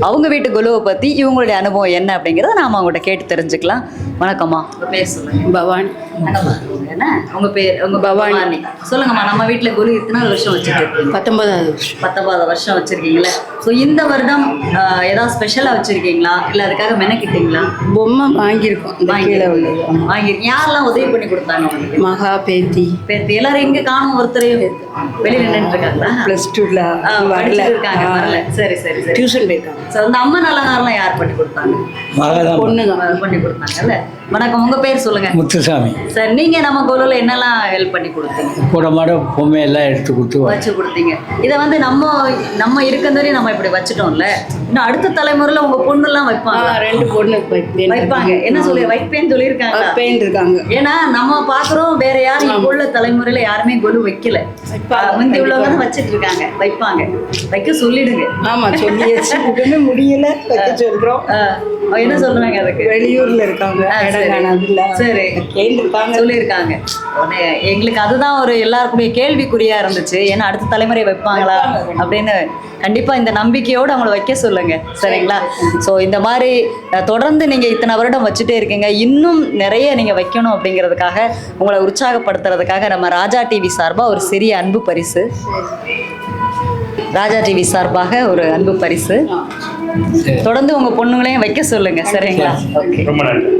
அவங்க வீட்டு கொலுவை பற்றி இவங்களுடைய அனுபவம் என்ன அப்படிங்கிறத நாம் அவங்கள்ட்ட கேட்டு தெரிஞ்சுக்கலாம். வணக்கம்மா, பேர் சொல்லுங்கள். பவானி. என்ன உங்க பேர்? உங்க பவானி. சொல்லுங்கம்மா, நம்ம வீட்டுல குரு எத்தனை வருஷம் வச்சுட்டு இருக்கீங்க? 19வது வருஷம். 19 வருஷம் வச்சிருக்கீங்களா? ஸோ இந்த வருடம் ஏதாவது ஸ்பெஷலா வச்சிருக்கீங்களா, இல்ல அதுக்காக மெனக்கிட்டீங்களா? பொம்மை வாங்கியிருக்கோம். இந்த கீழே உள்ளது. வாங்கிருக்கீங்க. யாரெல்லாம் உதவி பண்ணி கொடுத்தாங்க உங்களுக்கு? மகா, பேத்தி. பேத்தி எல்லாரும் எங்க காணும்? ஒருத்தரையும் வெளியில நின்று இருக்காங்களா? +2ல வரல. இருக்காங்க, வரல. சரி சரி சரி. டியூஷன் போயிருக்காங்க. ஸோ அந்த அம்மா நல்லகாரெல்லாம் யார் பண்ணி கொடுத்தாங்க? பொண்ணு தான் பண்ணி கொடுத்தாங்கல்ல. வணக்கம், உங்க பேர் சொல்லுங்க. முத்துசாமி. சார், நீங்க நம்ம குழுல என்னெல்லாம் ஹெல்ப் பண்ணி கொடுத்தீங்க? கூட மாட பொம்மை எல்லாம் எடுத்து கொடுத்து வச்சு கொடுத்தீங்க. இதை வந்து நம்ம இருக்கிறதே நம்ம இப்படி வச்சுட்டோம்ல, இன்னும் அடுத்த தலைமுறையில உங்க பொண்ணு எல்லாம் வைப்பாங்க. 2 பொண்ணு வைப்பாங்க. என்ன சொல்லி வைப்பேன்னு சொல்லியிருக்காங்க. வைப்பேன் இருக்காங்க. ஏன்னா நம்ம பாக்குறோம், வேற யாரும் இப்போ உள்ள தலைமுறையில யாருமே கொலு வைக்கல. முந்தி உள்ளவங்க வச்சிட்டு இருக்காங்க, வைப்பாங்க. வைக்க சொல்லிடுங்க. ஆமா, சொல்லியாச்சு. இதுமே முடியல, வைக்க சொல்றோம். என்ன சொல்றாங்க அதுக்கு? வெளியூர்ல இருக்காங்க. சரி, சொல்லியிருக்காங்க. எங்களுக்கு அதுதான் ஒரு எல்லாருக்குடைய கேள்விக்குறியா இருந்துச்சு. ஏன்னா அடுத்த தலைமுறை வைப்பாங்களா அப்படின்னு கண்டிப்பா இந்த நம்பிக்கையோடு அவங்கள வைக்க சொல்லுங்க. சரிங்களா? ஸோ இந்த மாதிரி தொடர்ந்து நீங்க இத்தனை வருடம் வச்சுட்டே இருக்கீங்க. இன்னும் நிறைய நீங்க வைக்கணும் அப்படிங்கிறதுக்காக, உங்களை உற்சாகப்படுத்துறதுக்காக நம்ம ராஜா டிவி சார்பா ஒரு சிறிய அன்பு பரிசு. ராஜா டிவி சார்பாக ஒரு அன்பு பரிசு. தொடர்ந்து உங்க பொண்ணுங்களையும் வைக்க சொல்லுங்க. சரிங்களா? ஓகே, ரொம்ப நன்றி.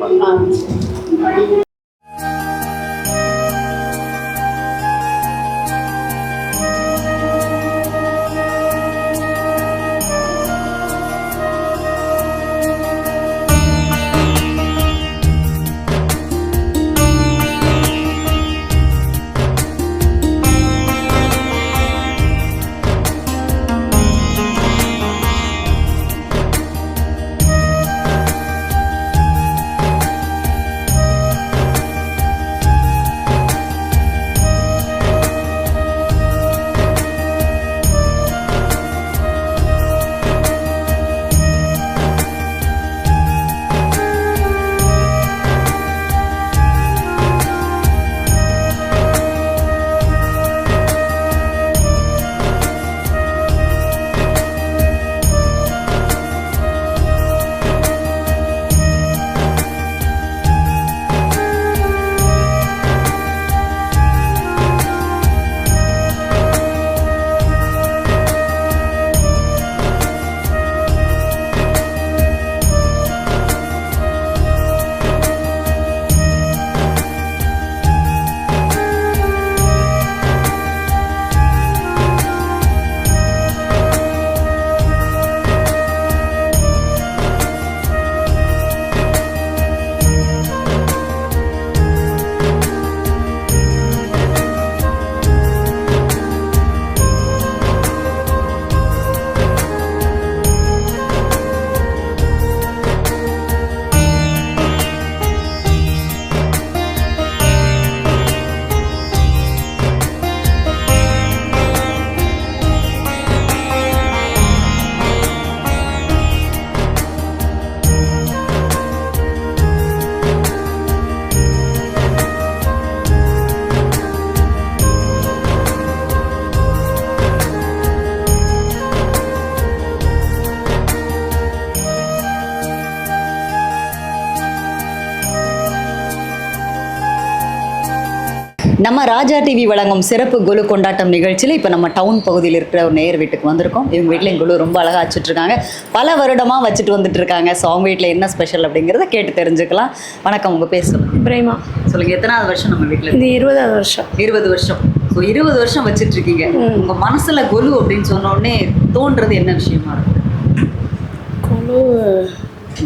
நம்ம ராஜா டிவி வழங்கும் சிறப்பு குலு கொண்டாட்டம் நிகழ்ச்சியில் இப்போ நம்ம டவுன் பகுதியில் இருக்கிற ஒரு நேயர் வீட்டுக்கு வந்திருக்கோம். இவங்க வீட்டில் குலு ரொம்ப அழகாக வச்சுட்ருக்காங்க, பல வருடமாக வச்சுட்டு வந்துட்டு இருக்காங்க. ஸோ அவங்க வீட்டில் என்ன ஸ்பெஷல் அப்படிங்கிறத கேட்டு தெரிஞ்சுக்கலாம். வணக்கம், உங்கள் பேர் சொல்லுங்கள். பிரேமா. சொல்லுங்கள், எத்தனாவது வருஷம் நம்ம வீட்டில்? இது 20வது வருஷம். 20 வருஷம். ஸோ 20 வருஷம் வச்சுட்டு இருக்கீங்க. உங்கள் மனசில் குலு அப்படின்னு சொன்னோடனே தோன்றது என்ன விஷயமா இருக்கு?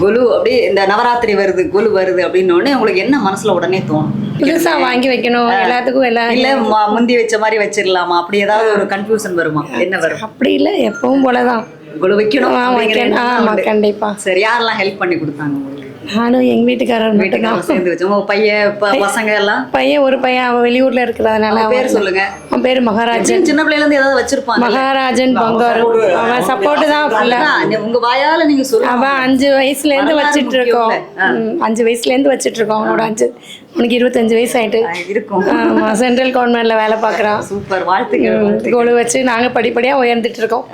குலு அப்படியே இந்த நவராத்திரி வருது, குலு வருது அப்படின்னோடனே உங்களுக்கு என்ன மனசுல உடனே தோணும்? புதுசா வாங்கி வைக்கணும், எல்லாத்துக்கும் எல்லாம் இல்ல முந்தி வச்ச மாதிரி வச்சிடலாமா, அப்படி ஏதாவது ஒரு கன்ஃபியூஷன் வருமா? என்ன வரும்? அப்படி இல்லை, எப்பவும் போலதான் குலு வைக்கணும். ஆமா, கண்டிப்பா. சரி, யாரெல்லாம் ஹெல்ப் பண்ணி கொடுத்தாங்க உங்களுக்கு? நானும் எங்க வீட்டுக்காரர் சேர்ந்து வச்சோம். உங்க பையன் பசங்க எல்லாம்? ஒரு பையன் அவன் வெளியூர்ல இருக்கிறதுனால. பேர் சொல்லுங்க. அவன் பேரு மகாராஜன். சின்ன பிள்ளைல இருந்து ஏதாவது வச்சிருப்பாங்க. மகாராஜன் பங்காரு. அவன் சப்போர்ட் தான். உங்க வாயால நீங்க சொல்லுங்க. அவன் 5 வயசுல இருந்து வச்சிட்டு இருக்கோம். 5 வயசுல இருந்து வச்சிட்டு இருக்கோம். அவனோட உனக்கு 25 வயசு ஆயிட்டு இருக்கும். ஆமா, சென்ட்ரல் கவர்மெண்ட்ல வேலை பார்க்குறான். சூப்பர், வாழ்த்துக்கள். கோலு வச்சு நாங்க படிப்படியா உயர்ந்துட்டு இருக்கோம்.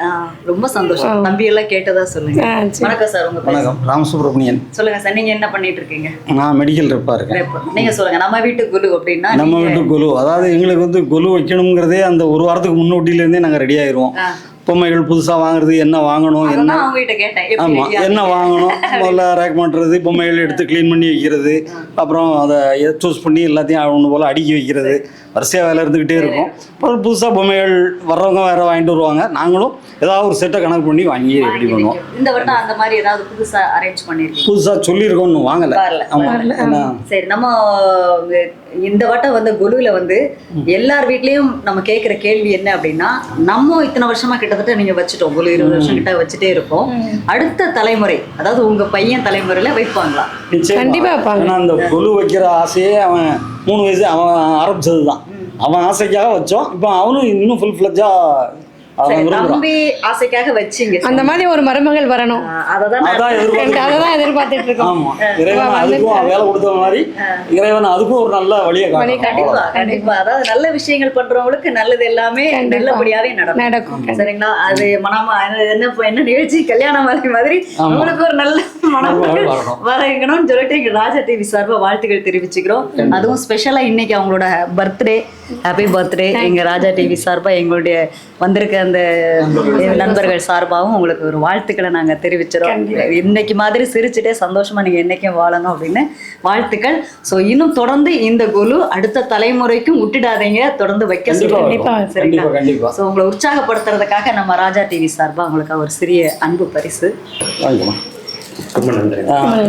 ரொம்ப சந்தோஷம். தம்பி எல்லாம் கேட்டதா சொல்லுங்க. வணக்கம் சார், உங்க பேர்? வணக்கம், ராமசுப்ரமணியன். சொல்லுங்க சார், நீங்க என்ன பண்ணிட்டு இருக்கீங்க? நான் மெடிக்கல் ரெப்பாக இருக்கேன். நீங்க சொல்லுங்க. நம்ம வீட்டு குலு அப்படின்னா நம்ம வீட்டு குலு, அதாவது எங்களுக்கு வந்து குலு வைக்கணுங்கிறதே அந்த ஒரு வாரத்துக்கு முன்னோட்டிலேருந்தே நாங்கள் ரெடி ஆயிடுவோம். பொம்மைகள் புதுசாக வாங்குறது, என்ன வாங்கணும், என்ன ஆமாம் என்ன வாங்கணும், முதல்ல ரேக் பண்ணுறது, பொம்மைகள் எடுத்து க்ளீன் பண்ணி வைக்கிறது, அப்புறம் அதை சூஸ் பண்ணி எல்லாத்தையும் ஒன்று போல் அடுக்கி வைக்கிறது, வரிசையாக வேலை இருந்துக்கிட்டே இருக்கும். அப்புறம் புதுசாக பொம்மைகள் வர்றவங்க வேறு வாங்கிட்டு வருவாங்க, நாங்களும் ஏதாவது ஒரு செட்டை கணக்கு பண்ணி வாங்கி ரெடி பண்ணுவோம். இந்த வருடம் அந்த மாதிரி ஏதாவது புதுசா அரேஞ்ச் பண்ணிருக்கீங்க? புதுசாக சொல்லியிருக்கோம், ஒன்றும் வாங்கலை. சரி, நம்ம இந்த வட்டம் வந்து குலுவில் வந்து எல்லார் வீட்லேயும் நம்ம கேட்குற கேள்வி என்ன அப்படின்னா, நம்ம இத்தனை வருஷமா கிட்டத்தட்ட நீங்கள் வச்சுட்டோம், குலு 20 வருஷம் கிட்ட வச்சுட்டே இருக்கோம். அடுத்த தலைமுறை, அதாவது உங்க பையன் தலைமுறையில் வைப்பாங்களா? கண்டிப்பாக வைப்பாங்க. ஏன்னா அந்த குலு வைக்கிற ஆசையே அவன் 3 வயசு அவன் ஆரம்பிச்சது தான். அவன் ஆசைக்காக வச்சோம். இப்போ அவனும் இன்னும் ஃபுல் ஃப்ளெட்ஜாக தம்பி ஆசைக்காக வச்சீங்க. அந்த மாதிரி ஒரு மருமகள் வரணும், அதான் எதிர்பார்த்துட்டு இருக்கோம். இறைவன் அதுக்கும் வேலை கொடுத்த மாதிரி இறைவன் அதுக்கும் ஒரு நல்ல வழியை கண்டிப்பா கண்டிப்பா. அதாவது நல்ல விஷயங்கள் பண்றவங்களுக்கு நல்லது எல்லாமே நல்லபடியாவே நடக்கும். சரிங்களா? அது மனமா என்ன நிகழ்ச்சி, கல்யாண மாதிரி உங்களுக்கு ஒரு நல்ல மனம் வரணும்னு சொல்லிட்டு எங்க ராஜா டிவி சார்பா வாழ்த்துக்கள் தெரிவிச்சுக்கிறோம். அதுவும் ஸ்பெஷலா இன்னைக்கு அவங்களோட பர்த்டே. Happy birthday. எங்க ராஜா டிவி சார்பா எங்களுடைய வந்திருக்க அந்த நண்பர்கள் சார்பாகவும் உங்களுக்கு ஒரு வாழ்த்துக்களை நாங்கள் தெரிவிச்சிடறோம். இன்னைக்கு மாதிரி சிரிச்சுட்டே சந்தோஷமா நீங்க என்னைக்கும் வாழணும் அப்படின்னு வாழ்த்துக்கள். ஸோ இன்னும் தொடர்ந்து இந்த குலு அடுத்த தலைமுறைக்கும் விட்டுடாதீங்க, தொடர்ந்து வைக்க சொல்லுங்க. சரிங்களா? ஸோ உங்களை உற்சாகப்படுத்துறதுக்காக நம்ம ராஜா டிவி சார்பா உங்களுக்கு ஒரு சிறிய அன்பு பரிசு. ரொம்ப நன்றி.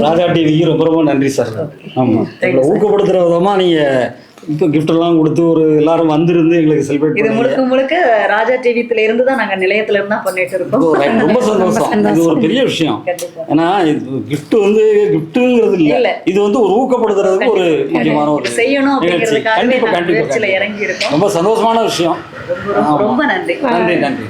ராஜா டிவிக்கு ரொம்ப ரொம்ப நன்றி சார். ஆமாம், எங்களை ஊக்கப்படுத்துகிற விதமாக நீங்கள் இப்போ கிஃப்டெல்லாம் கொடுத்து ஒரு எல்லாரும் வந்திருந்து எங்களுக்கு செலிப்ரேட் இது முழுக்க ராஜா டிவில இருந்து தான் நாங்கள் நிலையத்துல இருந்து தான் பண்ணிட்டு இருக்கோம். ரொம்ப சந்தோஷம். இது ஒரு பெரிய விஷயம். ஏன்னா கிஃப்ட் வந்து கிஃப்ட்டுங்கிறது இல்லை, இது வந்து ஒரு ஊக்கப்படுத்துறதுக்கு ஒரு முக்கியமான ஒரு செய்யணும் அப்படிங்கிறதுக்காக இறங்கி இருக்கோம். ரொம்ப சந்தோஷமான விஷயம். ரொம்ப நன்றி. நன்றி நன்றி.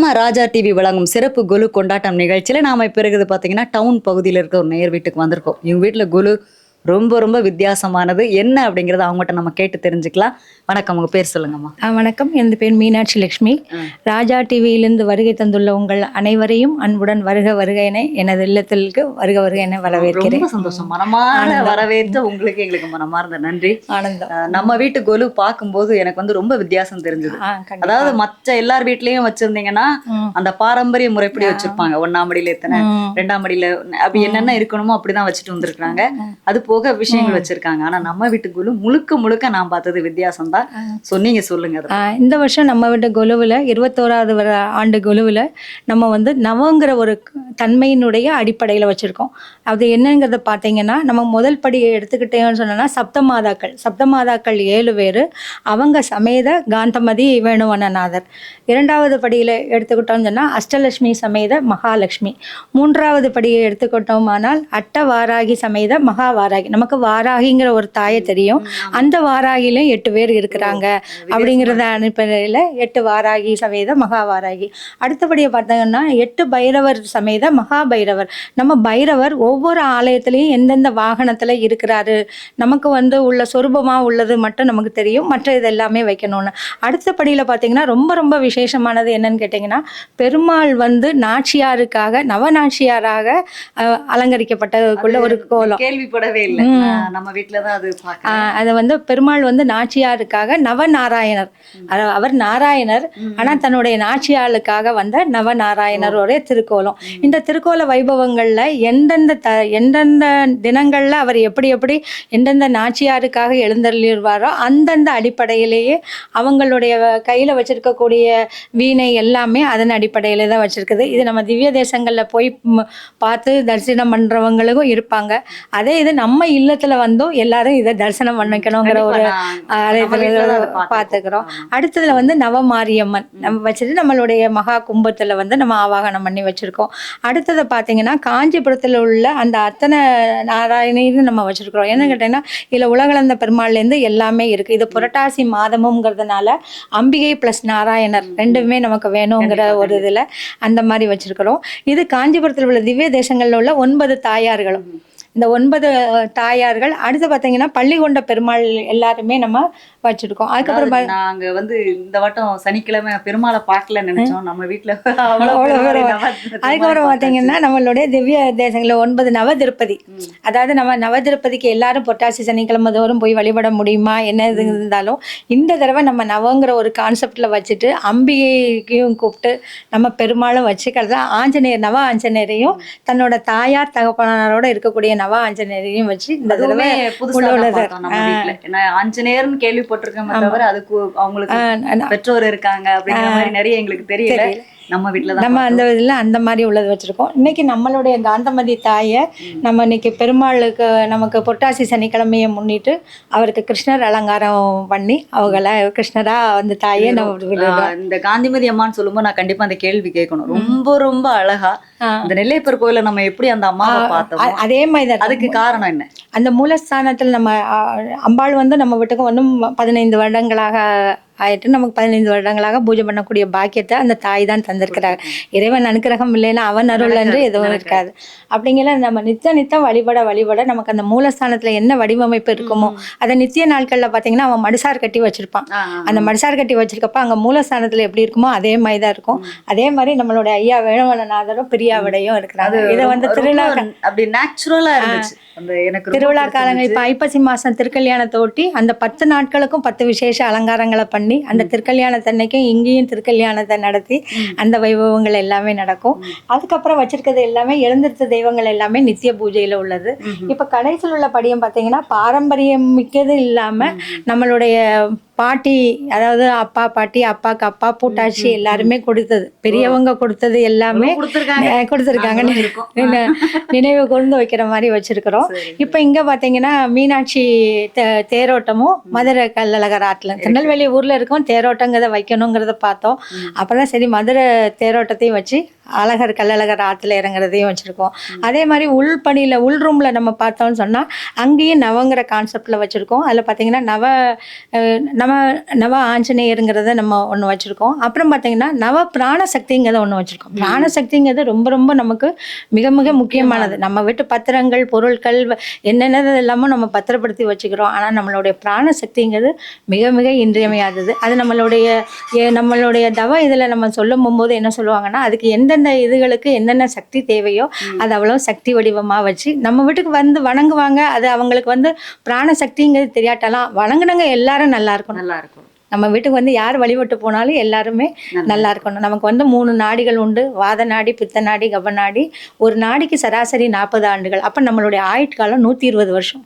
நம்ம ராஜா டிவி வழங்கும் சிறப்பு கொலு கொண்டாட்டம் நிகழ்ச்சியில் நாம இப்போ இருக்குது பார்த்தீங்கன்னா டவுன் பகுதியில் இருக்க ஒரு நேயர் வீட்டுக்கு வந்திருக்கோம். இவங்க வீட்டில் கொலு ரொம்ப ரொம்ப வித்தியாசமானது என்ன அப்படிங்கிறத அவங்ககிட்ட நம்ம கேட்டு தெரிஞ்சுக்கலாம். வணக்கம், உங்க பேர் சொல்லுங்கம்மா. வணக்கம், எனது பேர் மீனாட்சி லட்சுமி. ராஜா டிவியிலிருந்து வருகை தந்துள்ள உங்கள் அனைவரையும் அன்புடன் வருக வருக என எனது இல்லத்திற்கு வருக வருக என வரவேற்கிறேன். ரொம்ப சந்தோஷம், மனமார்ந்த வரவேற்று உங்களுக்கு எங்களுக்கு மனமார்ந்த நன்றி. ஆனந்தம். நம்ம வீட்டு கொலு பார்க்கும்போது எனக்கு வந்து ரொம்ப வித்தியாசம் தெரிஞ்சது. அதாவது மற்ற எல்லார் வீட்லயும் வச்சிருந்தீங்கன்னா அந்த பாரம்பரிய முறைப்படி வச்சிருப்பாங்க. 1ஆம் மடியில எத்தனை, 2ஆம் மடியில அப்படி என்னென்ன இருக்கணுமோ அப்படிதான் வச்சுட்டு வந்திருக்காங்க. அது போக விஷயங்கள் வச்சிருக்காங்க. ஆனா நம்ம வீட்டு கொலு முழுக்க முழுக்க நான் பார்த்தது வித்தியாசம் தான். சொன்னீங்க, சொல்லுங்க. இந்த வருஷம் நம்ம வீட்டு கொலுவில் 21வது ஆண்டு கொலுவில் நம்ம வந்து நவங்கிற ஒரு தன்மையினுடைய அடிப்படையில் வச்சுருக்கோம். அது என்னங்கிறத பார்த்தீங்கன்னா, நம்ம முதல் படியை எடுத்துக்கிட்டேன்னு சொன்னோன்னா சப்தமாதாக்கள் 7 பேர், அவங்க சமேத காந்தமதி வேணுவனநாதர். 2வது படியில் எடுத்துக்கிட்டோம்னு சொன்னால் அஷ்டலட்சுமி சமேத மகாலட்சுமி. 3வது படியை எடுத்துக்கிட்டோமானால் அட்டவாராகி சமேத மகாவாராகி. நமக்கு வாராகிங்கிற ஒரு தாயை தெரியும், அந்த வாராகிலையும் 8 பேர் இருக்கிறாங்க அப்படிங்கிறத அனுப்பையில் 8 வாராகி சமேத மகாவாராகி. அடுத்தபடியை பார்த்தீங்கன்னா 8 பைரவர் சமேத மகாபைரவர். நம்ம பைரவர் ஒவ்வொரு ஆலயத்திலையும் எந்தெந்த வாகனத்தில் இருக்கிறாரு, நமக்கு வந்து உள்ள சொரூபமாக உள்ளது மட்டும் நமக்கு தெரியும், மற்ற இது எல்லாமே வைக்கணும்னு. அடுத்தபடியில் பார்த்தீங்கன்னா ரொம்ப ரொம்ப விசேஷமானது என்னன்னு கேட்டிங்கன்னா, பெருமாள் வந்து நாச்சியாருக்காக நவநாச்சியாராக அலங்கரிக்கப்பட்டதுக்குள்ள ஒரு கோலம் கேள்விப்படவே இல்லை. நம்ம வீட்டுலதான் அது அதை வந்து பெருமாள் வந்து நாச்சியாருக்காக நவநாராயணர், அவர் நாராயணர், ஆனா தன்னுடைய நாச்சியாளுக்காக வந்த நவநாராயணருடைய திருக்கோலம். இந்த திருக்கோல வைபவங்கள்ல எந்தெந்த தினங்கள்ல அவர் எப்படி எப்படி எந்தெந்த நாச்சியாருக்காக எழுந்தருளிடுவாரோ அந்தந்த அடிப்படையிலேயே அவங்களுடைய கையில வச்சிருக்கக்கூடிய வீணை எல்லாமே அதன் அடிப்படையில தான் வச்சிருக்குது. இது நம்ம திவ்ய தேசங்கள்ல போய் பார்த்து தரிசனம் பண்றவங்களுக்கும் இருப்பாங்க. அதே இது நம்ம இல்லத்துல வந்தும் எல்லாரும் இதை தரிசனம் பண்ணிக்கணுங்கிற ஒரு பார்த்துக்கிறோம். அடுத்ததுல வந்து நவமாரியம்மன் நம்ம வச்சுட்டு நம்மளுடைய மகா கும்பத்துல வந்து நம்ம ஆவாகனம் பண்ணி வச்சிருக்கோம். அடுத்ததை பார்த்தீங்கன்னா காஞ்சிபுரத்தில் உள்ள அந்த அத்தனை நாராயணின்னு நம்ம வச்சிருக்கிறோம். என்ன கேட்டீங்கன்னா இதுல உலகளந்த பெருமாள்லேருந்து எல்லாமே இருக்கு. இது புரட்டாசி மாதமுங்கிறதுனால அம்பிகை பிளஸ் நாராயணர் ரெண்டுமே நமக்கு வேணுங்கிற ஒரு இதுல அந்த மாதிரி வச்சிருக்கிறோம். இது காஞ்சிபுரத்தில் உள்ள திவ்ய தேசங்கள்ல உள்ள 9 தாயார்களும். இந்த 9 தாயார்கள். அடுத்து பார்த்தீங்கன்னா பள்ளிகொண்ட பெருமாள் எல்லாருமே நம்ம வச்சிருக்கோம். அதுக்கப்புறம் நாங்க வந்து இந்த வட்டம் சனிக்கிழமை பெருமாளை பார்க்கல நினைச்சோம் நம்ம வீட்டுல. அதுக்கப்புறம் பார்த்தீங்கன்னா நம்மளுடைய திவ்ய தேசங்களில் 9 நவ திருப்பதி. அதாவது நம்ம நவ திருப்பதிக்கு எல்லாரும் பொட்டாசி சனிக்கிழமை தோறும் போய் வழிபட முடியுமா என்ன இது இருந்தாலும் இந்த தடவை நம்ம நவங்கிற ஒரு கான்செப்ட்ல வச்சுட்டு அம்பிகையும் கூப்பிட்டு நம்ம பெருமாளும் வச்சுக்கிறது. ஆஞ்சநேயர் நவ ஆஞ்சநேயரையும் தன்னோட தாயார் தகப்பனாரோட இருக்கக்கூடிய நவ ஆஞ்சநேயரையும் வச்சு இந்த தடவை ஆஞ்சநேயர்னு கேள்விப்பட்டிருக்கேன், தவிர அதுக்கு அவங்களுக்கு பெற்றோர் இருக்காங்க அப்படிங்கிற மாதிரி நிறைய எங்களுக்கு தெரியல. நம்ம வீட்டுல நம்ம அந்த இதில் அந்த மாதிரி உள்ளது வச்சுருக்கோம். இன்னைக்கு நம்மளுடைய காந்தமதி தாயை நம்ம இன்னைக்கு பெருமாளுக்கு நமக்கு பொட்டாசி சனிக்கிழமையை முன்னிட்டு அவருக்கு கிருஷ்ணர் அலங்காரம் பண்ணி அவங்கள கிருஷ்ணரா அந்த தாயை நம்ம இந்த காந்திமதி அம்மான்னு சொல்லும்போது நான் கண்டிப்பா அந்த கேள்வி கேட்கணும். ரொம்ப ரொம்ப அழகா இந்த நெல்லையப்பர் கோயில நம்ம எப்படி அந்த அம்மாவை பார்த்தோம், அதே மாதிரி தான். அதுக்கு காரணம் என்ன? அந்த மூலஸ்தானத்தில் நம்ம அம்பாள் வந்து நம்ம வீட்டுக்கு வந்து 15 வருடங்களாக ஆயிட்டு நமக்கு 15 வருடங்களாக பூஜை பண்ணக்கூடிய பாக்கியத்தை அந்த தாய் தான் தந்திருக்கிறாங்க. இறைவன் அனுக்கிரகம் இல்லைன்னா அவன் அருள் என்று எதுவும் இருக்காது. அப்படிங்கிற நம்ம நித்தம் வழிபட நமக்கு அந்த மூலஸ்தானத்துல என்ன வடிவமைப்பு இருக்குமோ அதை நித்திய நாட்கள்ல பாத்தீங்கன்னா அவன் மடிசார் கட்டி வச்சிருப்பான். அந்த மடிசார் கட்டி வச்சிருக்கப்ப அங்க மூலஸ்தானத்துல எப்படி இருக்குமோ அதே மாதிரி தான் இருக்கும். அதே மாதிரி நம்மளோட ஐயா வேணுவனநாதரும் பிரியாவிடையும் இருக்கிறாங்க. இதை வந்து திருவிழா அப்படி நேச்சுரலா இருந்துச்சு. திருவிழா காலங்கள் இப்ப ஐப்பசி மாசம் திருக்கல்யாணத்தை ஒட்டி அந்த 10 நாட்களுக்கும் 10 விசேஷ அலங்காரங்களை பண்ணி அந்த திருக்கல்யாணத்தன்னைக்கும் இங்கேயும் திருக்கல்யாணத்தை நடத்தி அந்த வைபவங்கள் எல்லாமே நடக்கும். அதுக்கப்புறம் வச்சிருக்கிறது எல்லாமே எழுந்திருத்த தெய்வங்கள் எல்லாமே நித்திய பூஜையில உள்ளது. இப்ப கடைசியில் உள்ள படியம் பார்த்தீங்கன்னா பாரம்பரியம் மிக்கது இல்லாம நம்மளுடைய பாட்டி, அதாவது அப்பா பாட்டி, அப்பாக்கு அப்பா, பூட்டாட்சி எல்லாருமே கொடுத்தது, பெரியவங்க கொடுத்தது எல்லாமே கொடுத்துருக்காங்க. நினைவு கொண்டு வைக்கிற மாதிரி வச்சிருக்கிறோம். இப்ப இங்க பாத்தீங்கன்னா மீனாட்சி தேரோட்டமும் மதுரை கள்ளழகர் ஆற்றுல திருநெல்வேலி ஊர்ல இருக்கும் தேரோட்டங்கிறத வைக்கணுங்கிறத பார்த்தோம். அப்பதான் சரி மதுரை தேரோட்டத்தையும் வச்சு அழகர் கள்ளழகர் ஆற்றுல இறங்குறதையும் வச்சிருக்கோம். அதே மாதிரி உள்பணியில உள் ரூம்ல நம்ம பார்த்தோம்னு சொன்னா அங்கேயும் நவங்கிற கான்செப்ட்ல வச்சிருக்கோம். அதுல பாத்தீங்கன்னா நவ ஆஞ்சநேயருங்கிறத நம்ம ஒன்று வச்சுருக்கோம். அப்புறம் பார்த்தீங்கன்னா நவ பிராண சக்திங்கிறத ஒன்று வச்சுருக்கோம். பிராண சக்திங்கிறது ரொம்ப ரொம்ப நமக்கு மிக மிக முக்கியமானது. நம்ம வீட்டு பத்திரங்கள் பொருட்கள் என்னென்னது எல்லாமோ நம்ம பத்திரப்படுத்தி வச்சுக்கிறோம். ஆனால் நம்மளுடைய பிராண சக்திங்கிறது மிக மிக இன்றியமையாதது. அது நம்மளுடைய தவ இதில் நம்ம சொல்லும் போது என்ன சொல்லுவாங்கன்னா, அதுக்கு எந்தெந்த இதுகளுக்கு என்னென்ன சக்தி தேவையோ அது அவ்வளோ சக்தி வடிவமாக வச்சு நம்ம வீட்டுக்கு வந்து வணங்குவாங்க. அது அவங்களுக்கு வந்து பிராண சக்திங்கிறது தெரியாட்டாலாம் வணங்குனவங்க எல்லாரும் நல்லா இருக்கும். நம்ம வீட்டுக்கு வந்து யார் வழிபட்டு போனாலும் எல்லாருமே நல்லா இருக்கணும். நமக்கு வந்து 3 நாடிகள் உண்டு. வாத நாடி, பித்த நாடி, கப நாடி. ஒரு நாடிக்கு சராசரி 40 ஆண்டுகள். அப்போ நம்மளுடைய ஆயுட்காலம் 120 வருஷம்.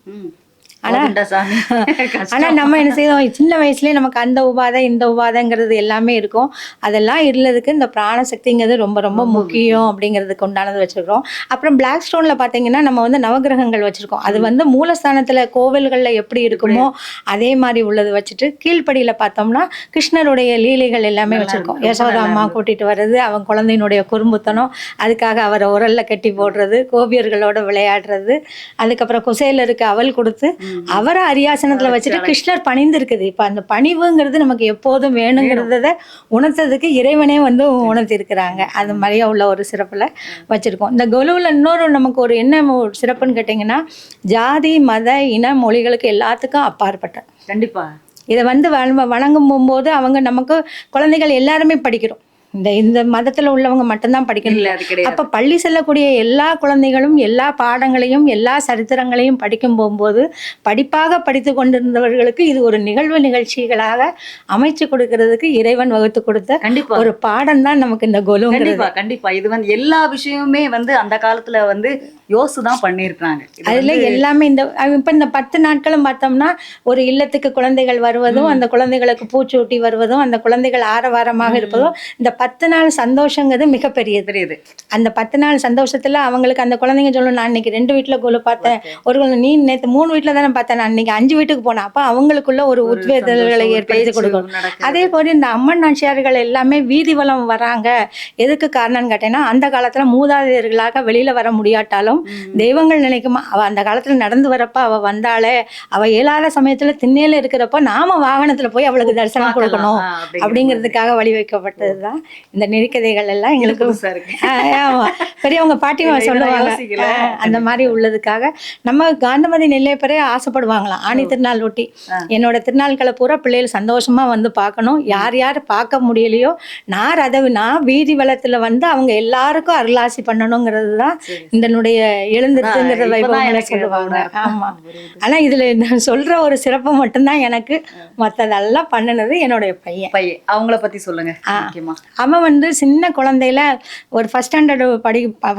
ஆனால் நம்ம என்ன செய்வோம், சின்ன வயசுலேயே நமக்கு அந்த உபாதை இந்த உபாதைங்கிறது எல்லாமே இருக்கும். அதெல்லாம் இருந்ததுக்கு இந்த பிராண சக்திங்கிறது ரொம்ப ரொம்ப முக்கியம் அப்படிங்கிறதுக்கு உண்டானது வச்சுருக்கிறோம். அப்புறம் பிளாக் ஸ்டோனில் பார்த்தீங்கன்னா நம்ம வந்து நவகிரகங்கள் வச்சுருக்கோம். அது வந்து மூலஸ்தானத்தில் கோவில்களில் எப்படி இருக்குமோ அதே மாதிரி உள்ளது வச்சுட்டு, கீழ்ப்படியில் பார்த்தோம்னா கிருஷ்ணருடைய லீலைகள் எல்லாமே வச்சுருக்கோம். யசோதா அம்மா கூட்டிகிட்டு வர்றது, அவன் குழந்தையினுடைய குறும்புத்தனம், அதுக்காக அவரை உரலில் கட்டி போடுறது, கோபியர்களோட விளையாடுறது, அதுக்கப்புறம் குசேலருக்கு அவல் கொடுத்து அவரை அரியாசனத்துல வச்சுட்டு கிருஷ்ணர் பணிந்து இருக்குது. இப்ப அந்த பணிவுங்கிறது நமக்கு எப்போதும் வேணுங்கிறத உணர்த்ததுக்கு இறைவனே வந்து உணர்த்தி இருக்கிறாங்க. அது மாதிரியா உள்ள ஒரு சிறப்புல வச்சிருக்கோம். இந்த கொலுவில் இன்னொரு நமக்கு ஒரு என்ன சிறப்புன்னு கேட்டிங்கன்னா, ஜாதி மத இன மொழிகளுக்கு எல்லாத்துக்கும் அப்பாற்பட்ட கண்டிப்பா இதை வந்து வணங்கும் போகும்போது அவங்க நமக்கு குழந்தைகள் எல்லாருமே படிக்கிறோம். இந்த மதத்தில் உள்ளவங்க மட்டும்தான் படிக்கணும். அப்போ பள்ளி செல்லக்கூடிய எல்லா குழந்தைகளும் எல்லா பாடங்களையும் எல்லா சரித்திரங்களையும் படிக்கும் போகும்போது படிப்பாக படித்து கொண்டிருந்தவர்களுக்கு இது ஒரு நிகழ்ச்சிகளாக அமைச்சு கொடுக்கறதுக்கு இறைவன் வகுத்து கொடுத்த ஒரு பாடம் தான் நமக்கு இந்த கொலு. கண்டிப்பா இது வந்து எல்லா விஷயமுமே வந்து அந்த காலத்துல வந்து யோசுதான் பண்ணியிருக்காங்க. அதுல எல்லாமே இப்ப இந்த 10 நாட்களும் பார்த்தோம்னா ஒரு இல்லத்துக்கு குழந்தைகள் வருவதும், அந்த குழந்தைகளுக்கு பூச்சூட்டி வருவதும், அந்த குழந்தைகள் ஆரவாரமாக இருப்பதும், இந்த 10 நாள் சந்தோஷங்கிறது மிகப்பெரியது. அந்த 10 நாள் சந்தோஷத்துல அவங்களுக்கு அந்த குழந்தைங்க சொல்லணும், நான் இன்னைக்கு 2 வீட்டுல கொலு பார்த்தேன், நீ நேற்று 3 வீட்டுல தானே பார்த்தேன், நான் இன்னைக்கு 5 வீட்டுக்கு போனேன். அப்ப அவங்களுக்குள்ள ஒரு உத்வேதங்களை ஏற்படுத்தி கொடுக்கணும். அதே போல இந்த அம்மன் நாச்சியார்கள் எல்லாமே வீதி வலம் வராங்க. எதுக்கு காரணம்னு கேட்டேன்னா, அந்த காலத்துல மூதாதையர்களாக வெளியில வர முடியாட்டாலும் தெய்வங்கள் நினைக்குமா, அவ அந்த காலத்துல நடந்து வரப்ப அவ வந்தாலே, அவ இயலாத சமயத்துல திண்ணையில இருக்கிறப்ப நாம வாகனத்துல போய் அவளுக்கு தரிசனம் கொடுக்கணும் அப்படிங்கிறதுக்காக வழி வைக்கப்பட்டதுதான் இந்த நெறிக்கதைகள் எல்லாம் எங்களுக்கு. ஆமா, பெரியவங்க பாட்டிமா சொல்லுவாங்க. அந்த மாதிரி உள்ளதுக்காக நம்ம காந்தமதி நெல்லையப்பரே ஆசைப்படுவாங்களாம். ஆணி திருநாள் ஒட்டி என்னோட திருநாள்களை பூரா பிள்ளைகள் சந்தோஷமா வந்து பார்க்கணும். யார் யார் பார்க்க முடியலையோ நான் வீதி வளத்துல வந்து அவங்க எல்லாருக்கும் அருளாசி பண்ணணுங்கிறது தான் இதனுடைய எழுந்திருக்குங்கிற வைபவங்களை சொல்லுவாங்க. ஆமா, ஆனா இதுல நான் சொல்ற ஒரு சிறப்பு மட்டும்தான் எனக்கு. மற்றதெல்லாம் பண்ணினது என்னுடைய பையன். அவங்கள பத்தி சொல்லுங்க. அவன் வந்து சின்ன குழந்தையில ஒரு ஃபர்ஸ்ட்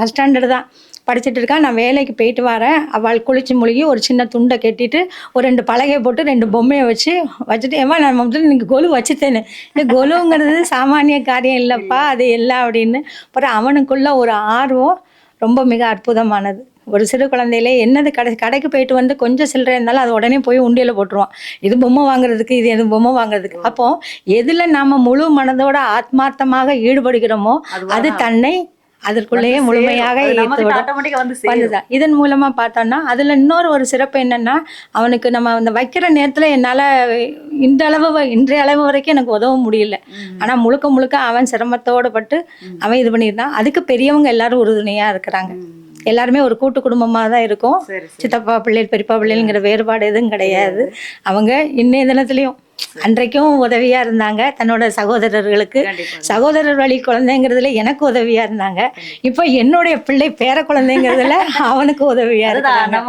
ஸ்டாண்டர்டு தான் படிச்சுட்டு இருக்கா. நான் வேலைக்கு போயிட்டு வரேன். அவள் குளிச்சு முழுகி ஒரு சின்ன துண்டை கட்டிட்டு ஒரு 2 பலகையை போட்டு 2 பொம்மையை வச்சுட்டு ஏமா நான் முதல்ல இன்னைக்கு கொலு வச்சுட்டேன்னு. கொலுங்கிறது சாமானிய காரியம் இல்லைப்பா, அது எல்லாம் அப்படின்னு. அப்புறம் அவனுக்குள்ள ஒரு ஆர்வம் ரொம்ப மிக அற்புதமானது. ஒரு சிறு குழந்தையிலே என்னது கடைக்கு போயிட்டு வந்து கொஞ்சம் சில்லறை இருந்தாலும் அது உடனே போய் உண்டியல போட்டுருவான். இது பொம்மை வாங்குறதுக்கு, இது எது பொம்மை வாங்குறதுக்கு. அப்போ எதுல நாம முழு மனதோட ஆத்மார்த்தமாக ஈடுபடுகிறோமோ அது தன்னை அதற்குள்ளேயே முழுமையாக வந்துதான். இதன் மூலமா பார்த்தோம்னா அதுல இன்னொரு சிறப்பு என்னன்னா, அவனுக்கு நம்ம அந்த வைக்கிற நேரத்துல என்னால இன்றைய அளவு வரைக்கும் எனக்கு உதவ முடியல. ஆனா முழுக்க அவன் சிரமத்தோடு பட்டு அவன் இது பண்ணியிருந்தான். அதுக்கு பெரியவங்க எல்லாரும் உறுதுணையா இருக்கிறாங்க. எல்லாருமே ஒரு கூட்டு குடும்பமா தான் இருக்கும். சித்தப்பா பிள்ளைகள் பெரியப்பா பிள்ளைங்கிற வேறுபாடு எதுவும் கிடையாது. அவங்க இன்னைய தினத்துலயும் அன்றைக்கும் உதவியா இருந்தாங்க தன்னோட சகோதரர்களுக்கு. சகோதரர் வழி குழந்தைங்கிறதுல எனக்கு உதவியா இருந்தாங்க. இப்போ என்னுடைய பிள்ளை பேர குழந்தைங்கிறதுல அவனுக்கு உதவியா இருக்காங்க.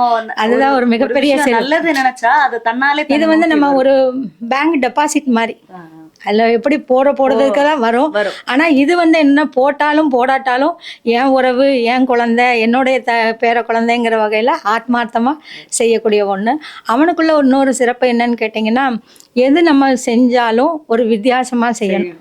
அதுதான் ஒரு மிகப்பெரிய நல்லது நினைச்சா அது தன்னாலே. இது வந்து நம்ம ஒரு பேங்க் டெபாசிட் மாதிரி. அதில் எப்படி போடுறதுக்கு தான் வரும். ஆனால் இது வந்து என்ன போட்டாலும் போடாட்டாலும் என் உறவு, என் குழந்தை, என்னுடைய பேர குழந்தைங்கிற வகையில் ஆத்மார்த்தமாக செய்யக்கூடிய ஒன்று. அவனுக்குள்ள இன்னொரு சிறப்பு என்னன்னு கேட்டிங்கன்னா, எது நம்ம செஞ்சாலும் ஒரு வித்தியாசமாக செய்யணும்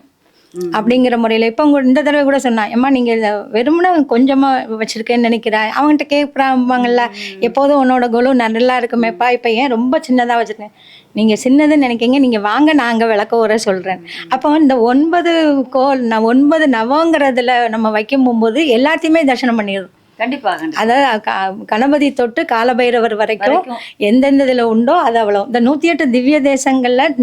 அப்படிங்கிற முறையில். இப்போ இந்த தடவை கூட சொன்னான், ஏம்மா நீங்கள் வெறுமனே கொஞ்சமாக வச்சுருக்கேன்னு நினைக்கிறேன். அவங்ககிட்ட கேட்குறாங்கல்ல, எப்போதும் உன்னோட கொலு நல்லா இருக்குமேப்பா, இப்போ ஏன் ரொம்ப சின்னதாக வச்சுருக்கேன். நீங்கள் சின்னதுன்னு நினைக்கிங்க, நீங்கள் வாங்க நாங்கள் விளக்க உரை சொல்கிறேன். அப்போ இந்த 9 நவங்கிறதுல நம்ம வைக்கும் போகும்போது எல்லாத்தையுமே தரிசனம் பண்ணிடுறோம். கண்டிப்பா அதாவது கணபதி தொட்டு காலபைரவர் வரைக்கும் எந்தெந்த இதில் உண்டோ அது அவ்வளோ. இந்த 108 திவ்ய தேசங்களில்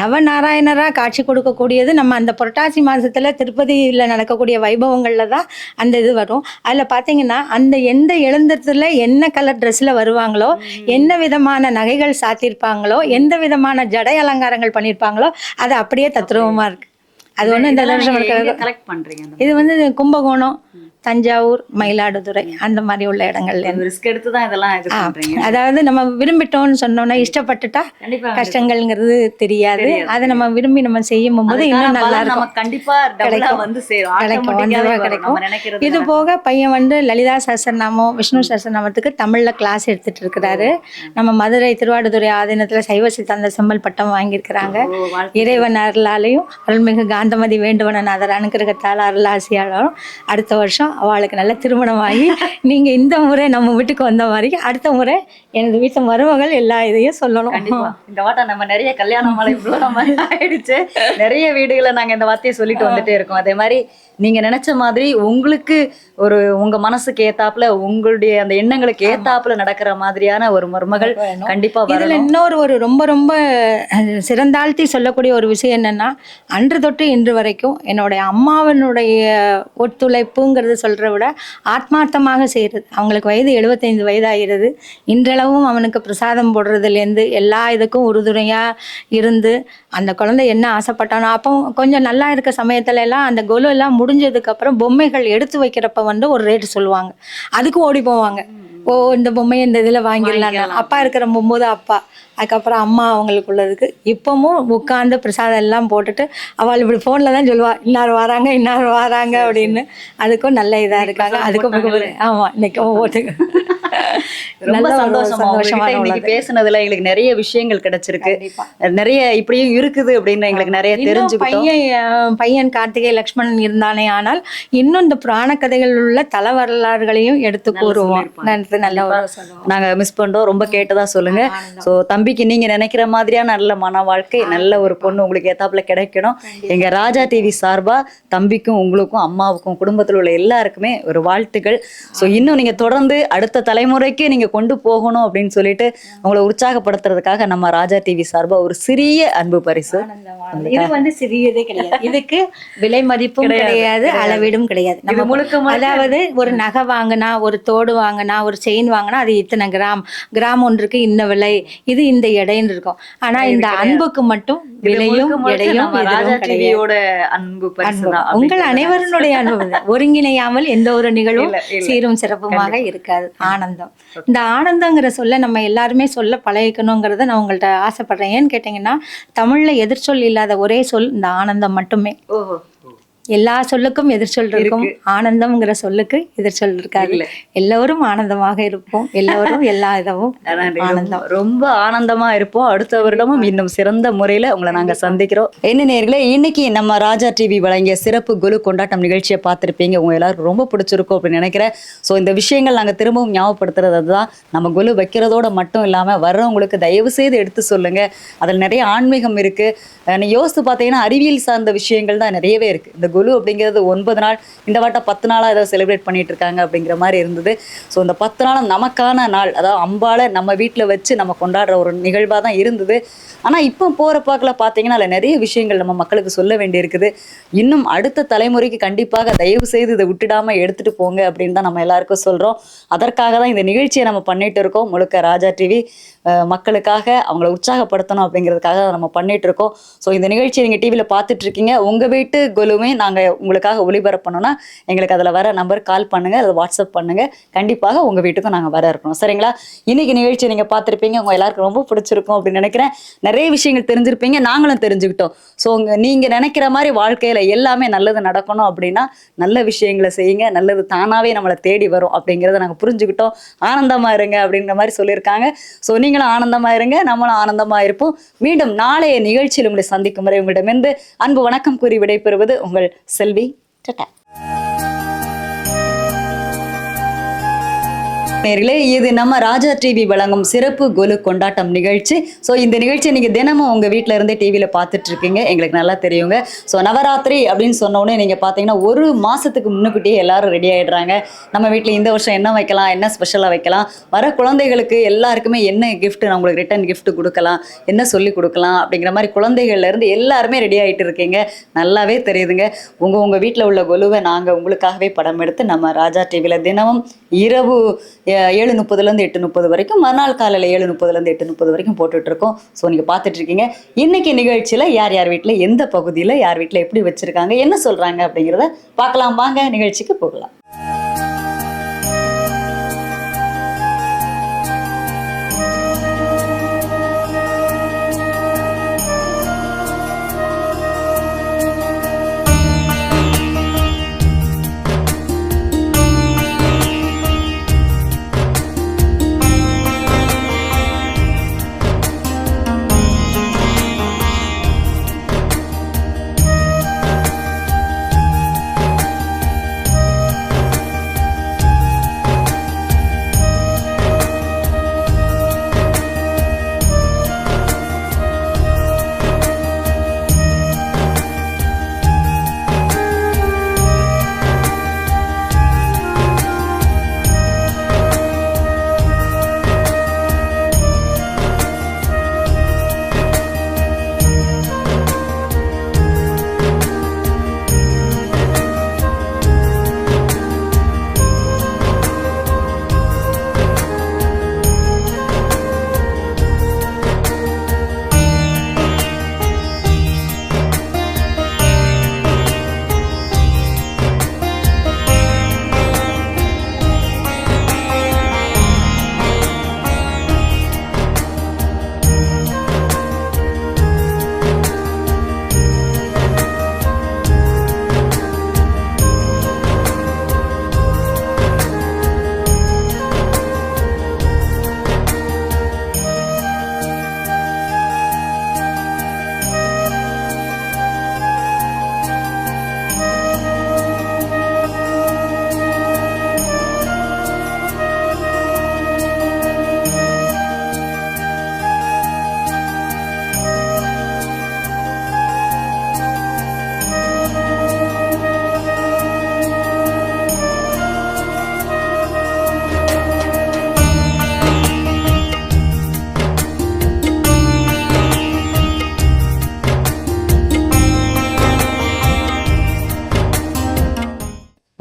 நவநாராயணராக காட்சி கொடுக்கக்கூடியது நம்ம அந்த புரட்டாசி மாதத்தில் திருப்பதியில் நடக்கக்கூடிய வைபவங்களில் தான் அந்த இது வரும். அதில் பார்த்தீங்கன்னா அந்த எந்த எழுந்தத்தில் என்ன கலர் ட்ரெஸ்ஸில் வருவாங்களோ, என்ன விதமான நகைகள் சாத்தியிருப்பாங்களோ, எந்த விதமான ஜடை அலங்காரங்கள் பண்ணியிருப்பாங்களோ அது அப்படியே தத்ரூபமாக இருக்குது. அது ஒன்று இந்த வருஷம் கலெக்ட் பண்றீங்க. இது வந்து கும்பகோணம், தஞ்சாவூர், மயிலாடுதுறை அந்த மாதிரி உள்ள இடங்கள்ல ரிஸ்க் எடுத்து தான் இதெல்லாம் இது பண்றீங்க. அதாவது நம்ம விரும்பிட்டோம்னு சொன்னோம்னா இஷ்டப்பட்டுட்டா கஷ்டங்கள்ங்கிறது தெரியாது. அதை நம்ம விரும்பி நம்ம செய்யும் போது இன்னும் நல்லா இருக்கும். கண்டிப்பா கிடைக்கும். இது போக பையன் வந்து லலிதா சஹஸ்ரநாமம், விஷ்ணு சஹஸ்ரநாமத்துக்கு தமிழ்ல கிளாஸ் எடுத்துட்டு இருக்கிறாரு. நம்ம மதுரை திருவாடுதுறை ஆதீனத்துல சைவ சித்தாந்த செம்மல் பட்டம் வாங்கியிருக்கிறாங்க. இறைவன் அருளாலையும் அருள்மிகு காந்தமதி வேண்டுவனநாதர் அனுக்கிரகத்தால் அருளாசியாலும் அடுத்த வருஷம் அவளுக்கு நல்ல திருமணம் ஆகி நீங்க இந்த முறை நம்ம வீட்டுக்கு வந்த மாதிரி அடுத்த முறை எனது வீட்டு மருமகள் எல்லா இதையும் சொல்லணும். இந்த வாட்டம் நம்ம நிறைய கல்யாண மலை ஆயிடுச்சு. நிறைய வீடுகளை நாங்க இந்த வார்த்தையை சொல்லிட்டு வந்துட்டே இருக்கோம். அதே மாதிரி நீங்க நினைச்ச மாதிரி உங்களுக்கு ஒரு உங்க மனசுக்கு ஏத்தாப்புல உங்களுடைய அந்த எண்ணங்களுக்கு ஏத்தாப்புல நடக்கிற மாதிரியான ஒரு மருமகள் கண்டிப்பா இதுல இன்னொரு ஒரு ரொம்ப ரொம்ப சிறந்தாழ்த்தி சொல்லக்கூடிய ஒரு விஷயம் என்னன்னா, அன்று தொட்டு இன்று வரைக்கும் என்னுடைய அம்மாவனுடைய ஒத்துழைப்புங்கிறது சொல்றத விட ஆத்மார்த்தமாக செய்யறது. அவங்களுக்கு வயது 75 வயதாகிறது. இன்றளவும் அவனுக்கு பிரசாதம் போடுறதுலேருந்து எல்லா இதுக்கும் உறுதுணையா இருந்து அந்த குழந்தை என்ன ஆசைப்பட்டானோ அப்போ கொஞ்சம் நல்லா இருக்க சமயத்துல எல்லாம் அந்த கொலு எல்லாம் முடிஞ்சதுக்கு அப்புறம் பொம்மைகள் எடுத்து வைக்கிறப்ப வந்து ஒரு ரேட்டு சொல்லுவாங்க. அதுக்கு ஓடி போவாங்க. ஓ இந்த பொம்மையை இந்த இதில் வாங்கிடலாம். அப்பா இருக்கிற போகும்போது அப்பா, அதுக்கப்புறம் அம்மா அவங்களுக்கு உள்ளதுக்கு இப்பவும் உட்காந்து பிரசாதம் எல்லாம் போட்டுட்டு அவள் இப்படி ஃபோனில் தான் சொல்லுவாள் இன்னார் வராங்க அப்படின்னு. அதுக்கும் நல்ல இதாக இருக்காங்க. அதுக்கும் ஆமாம் இன்னைக்கும் போட்டுக்கு ரொம்ப சந்தோஷமா இன்னைக்கு பேசுனதுல எங்களுக்கு நிறைய விஷயங்கள் கிடைச்சிருக்கு. நிறைய இப்படியும் இருக்குது அப்படின்னு எங்களுக்கு நிறைய தெரிஞ்சுக்கிட்டோம். பையன் கார்த்திகை லக்ஷ்மணன் இருந்தானே ஆனால் இன்னும் இந்த புராண கதைகள் உள்ள தல வரலாறுகளையும் எடுத்து கூறுவோம். நாங்க மிஸ் பண்றோம். ரொம்ப கேட்டதா சொல்லுங்க. சோ தம்பிக்கு நீங்க நினைக்கிற மாதிரியான நல்ல மன வாழ்க்கை, நல்ல ஒரு பொண்ணு உங்களுக்கு ஏத்தாப்புல கிடைக்கணும். எங்க ராஜா டிவி சார்பா தம்பிக்கும் உங்களுக்கும் அம்மாவுக்கும் குடும்பத்தில் உள்ள எல்லாருக்குமே ஒரு வாழ்த்துக்கள். சோ இன்னும் நீங்க தொடர்ந்து அடுத்த தலைமுறைக்கு நீங்க கொண்டு போகணும் அப்படின்னு சொல்லிட்டு உங்களை உற்சாகப்படுத்துறதுக்காக நம்ம ராஜா டிவி சார்பா ஒரு சிறிய அன்பு பரிசு. இது வந்து சிறியதே கிடையாது. இதுக்கு விலை மதிப்பும் கிடையாது, அளவீடும் கிடையாது. நம்ம முழுக்க அதாவது ஒரு நகை வாங்கினா, ஒரு தோடு வாங்கினா, ஒரு செயின் வாங்கினா அது இத்தனை கிராம் ஒன்றுக்கு இந்த விலை, இது இந்த எடைன்னு இருக்கும். ஆனா இந்த அன்புக்கு மட்டும் விலையும் எடையும் அன்பு பரிசு உங்கள் அனைவருடைய அன்பு. ஒருங்கிணையாமல் எந்த ஒரு நிகழ்வும் சீரும் சிறப்புமாக இருக்காது. ஆனந்தம். இந்த ஆனந்தங்கிற சொல்ல நம்ம எல்லாருமே சொல்ல பழகிக்கணுங்கிறத நான் உங்கள்கிட்ட ஆசைப்படுறேன். ஏன்னு கேட்டீங்கன்னா, தமிழ்ல எதிர்ச்சொல் இல்லாத ஒரே சொல் இந்த ஆனந்தம் மட்டுமே. எல்லா சொல்லுக்கும் எதிர்ச்சொல் இருக்கும், ஆனந்தம்ங்கிற சொல்லுக்கு எதிர்ச்சொல் இருக்காது. எல்லோரும் ஆனந்தமாக இருப்போம். எல்லோரும் எல்லா இதவும் ஆனந்தம். ரொம்ப ஆனந்தமா இருப்போம். அடுத்த வருடமும் இன்னும் சிறந்த முறையில உங்களை நாங்க சந்திக்கிறோம். என்ன நேயர்களே, இன்னைக்கு நம்ம ராஜா டிவி வழங்கிய சிறப்பு குலு கொண்டாட்டம் நிகழ்ச்சியை பார்த்திருப்பீங்க. உங்க எல்லாருக்கும் ரொம்ப பிடிச்சிருக்கும் அப்படின்னு நினைக்கிறேன். ஸோ இந்த விஷயங்கள் நாங்க திரும்பவும் ஞாபகப்படுத்துறது அதுதான். நம்ம குலு வைக்கிறதோட மட்டும் இல்லாம வர்றவங்களுக்கு தயவு செய்து எடுத்து சொல்லுங்க. அதில் நிறைய ஆன்மீகம் இருக்கு. நீ யோசித்து பார்த்தீங்கன்னா அறிவியல் சார்ந்த விஷயங்கள் தான் நிறையவே இருக்கு. இந்த குலு அப்படிங்கிறது 9 நாள், இந்த வாட்டம் 10 நாளாக ஏதோ செலிப்ரேட் பண்ணிட்டு இருக்காங்க அப்படிங்கிற மாதிரி இருந்தது. ஸோ இந்த 10 நாளும் நமக்கான நாள், அதாவது அம்பாளை நம்ம வீட்டில் வச்சு நம்ம கொண்டாடுற ஒரு நிகழ்வாக தான் இருந்தது. ஆனால் இப்போ போகிற பாக்கில் பார்த்தீங்கன்னா அதில் நிறைய விஷயங்கள் நம்ம மக்களுக்கு சொல்ல வேண்டியிருக்குது. இன்னும் அடுத்த தலைமுறைக்கு கண்டிப்பாக தயவு செய்து இதை விட்டுடாமல் எடுத்துகிட்டு போங்க அப்படின்னு தான் நம்ம எல்லாருக்கும் சொல்கிறோம். அதற்காக தான் இந்த நிகழ்ச்சியை நம்ம பண்ணிட்டு இருக்கோம். முழுக்க ராஜா டிவி மக்களுக்காக அவங்கள உற்சாகப்படுத்தணும் அப்படிங்கிறதுக்காக நம்ம பண்ணிட்டு இருக்கோம். ஸோ இந்த நிகழ்ச்சியை நீங்கள் டிவியில் பார்த்துட்டு இருக்கீங்க. உங்கள் வீட்டு குலுமே நாங்கள் உங்களுக்காக ஒளிபரப்பணும்னா எங்களுக்கு அதில் வர நம்பர் கால் பண்ணுங்கள், அதை வாட்ஸ்அப் பண்ணுங்கள். கண்டிப்பாக உங்கள் வீட்டுக்கும் நாங்கள் வர இருக்கணும். சரிங்களா? இன்னைக்கு நிகழ்ச்சியை நீங்கள் பார்த்துருப்பீங்க. உங்கள் எல்லாருக்கும் ரொம்ப பிடிச்சிருக்கும் அப்படின்னு நினைக்கிறேன். நிறைய விஷயங்கள் தெரிஞ்சிருப்பீங்க, நாங்களும் தெரிஞ்சுக்கிட்டோம். ஸோ நீங்கள் நினைக்கிற மாதிரி வாழ்க்கையில் எல்லாமே நல்லது நடக்கணும் அப்படின்னா நல்ல விஷயங்களை செய்யுங்க. நல்லது தானாகவே நம்மளை தேடி வரும் அப்படிங்கிறத நாங்கள் புரிஞ்சுக்கிட்டோம். ஆனந்தமாக இருங்க அப்படிங்கிற மாதிரி சொல்லியிருக்காங்க. ஸோ நீங்களும் ஆனந்தமாக இருங்க, நம்மளும் ஆனந்தமாக இருப்போம். மீண்டும் நாளைய நிகழ்ச்சியில் உங்களை சந்திக்கும் வரை உங்களிடமிருந்து அன்பு வணக்கம் கூறி விடைபெறுவது உங்கள் செல்வி. டட்டா. நேர்களே, இது நம்ம ராஜா டிவி வழங்கும் சிறப்பு கொலு கொண்டாட்டம் நிகழ்ச்சி. ஸோ இந்த நிகழ்ச்சியை நீங்கள் தினமும் உங்கள் வீட்டில் இருந்தே டிவியில் பார்த்துட்டு இருக்கீங்க, எங்களுக்கு நல்லா தெரியுங்க. ஸோ நவராத்திரி அப்படின்னு சொன்னோடனே நீங்கள் பார்த்தீங்கன்னா ஒரு மாதத்துக்கு முன்னுக்கிட்டே எல்லாரும் ரெடி ஆகிடுறாங்க. நம்ம வீட்டில் இந்த வருஷம் என்ன வைக்கலாம், என்ன ஸ்பெஷலாக வைக்கலாம், வர குழந்தைகளுக்கு எல்லாருக்குமே என்ன கிஃப்ட், நான் உங்களுக்கு ரிட்டன் கிஃப்ட் கொடுக்கலாம், என்ன சொல்லி கொடுக்கலாம் அப்படிங்கிற மாதிரி குழந்தைகள்லேருந்து எல்லாருமே ரெடி ஆகிட்டு இருக்கீங்க. நல்லாவே தெரியுதுங்க. உங்கள் வீட்டில் உள்ள கொலுவை நாங்கள் உங்களுக்காகவே படம் எடுத்து நம்ம ராஜா டிவியில் தினமும் இரவு 7:30 8:30 வரைக்கும், மறுநாள் காலையில் 7:30 8:30 வரைக்கும் போட்டுட்ருக்கோம். ஸோ நீங்கள் பார்த்துட்ருக்கீங்க. இன்றைக்கி நிகழ்ச்சியில் யார் யார் வீட்டில் எந்த பகுதியில் யார் வீட்டில் எப்படி வச்சுருக்காங்க, என்ன சொல்கிறாங்க அப்படிங்கிறத பார்க்கலாம். வாங்க நிகழ்ச்சிக்கு போகலாம்.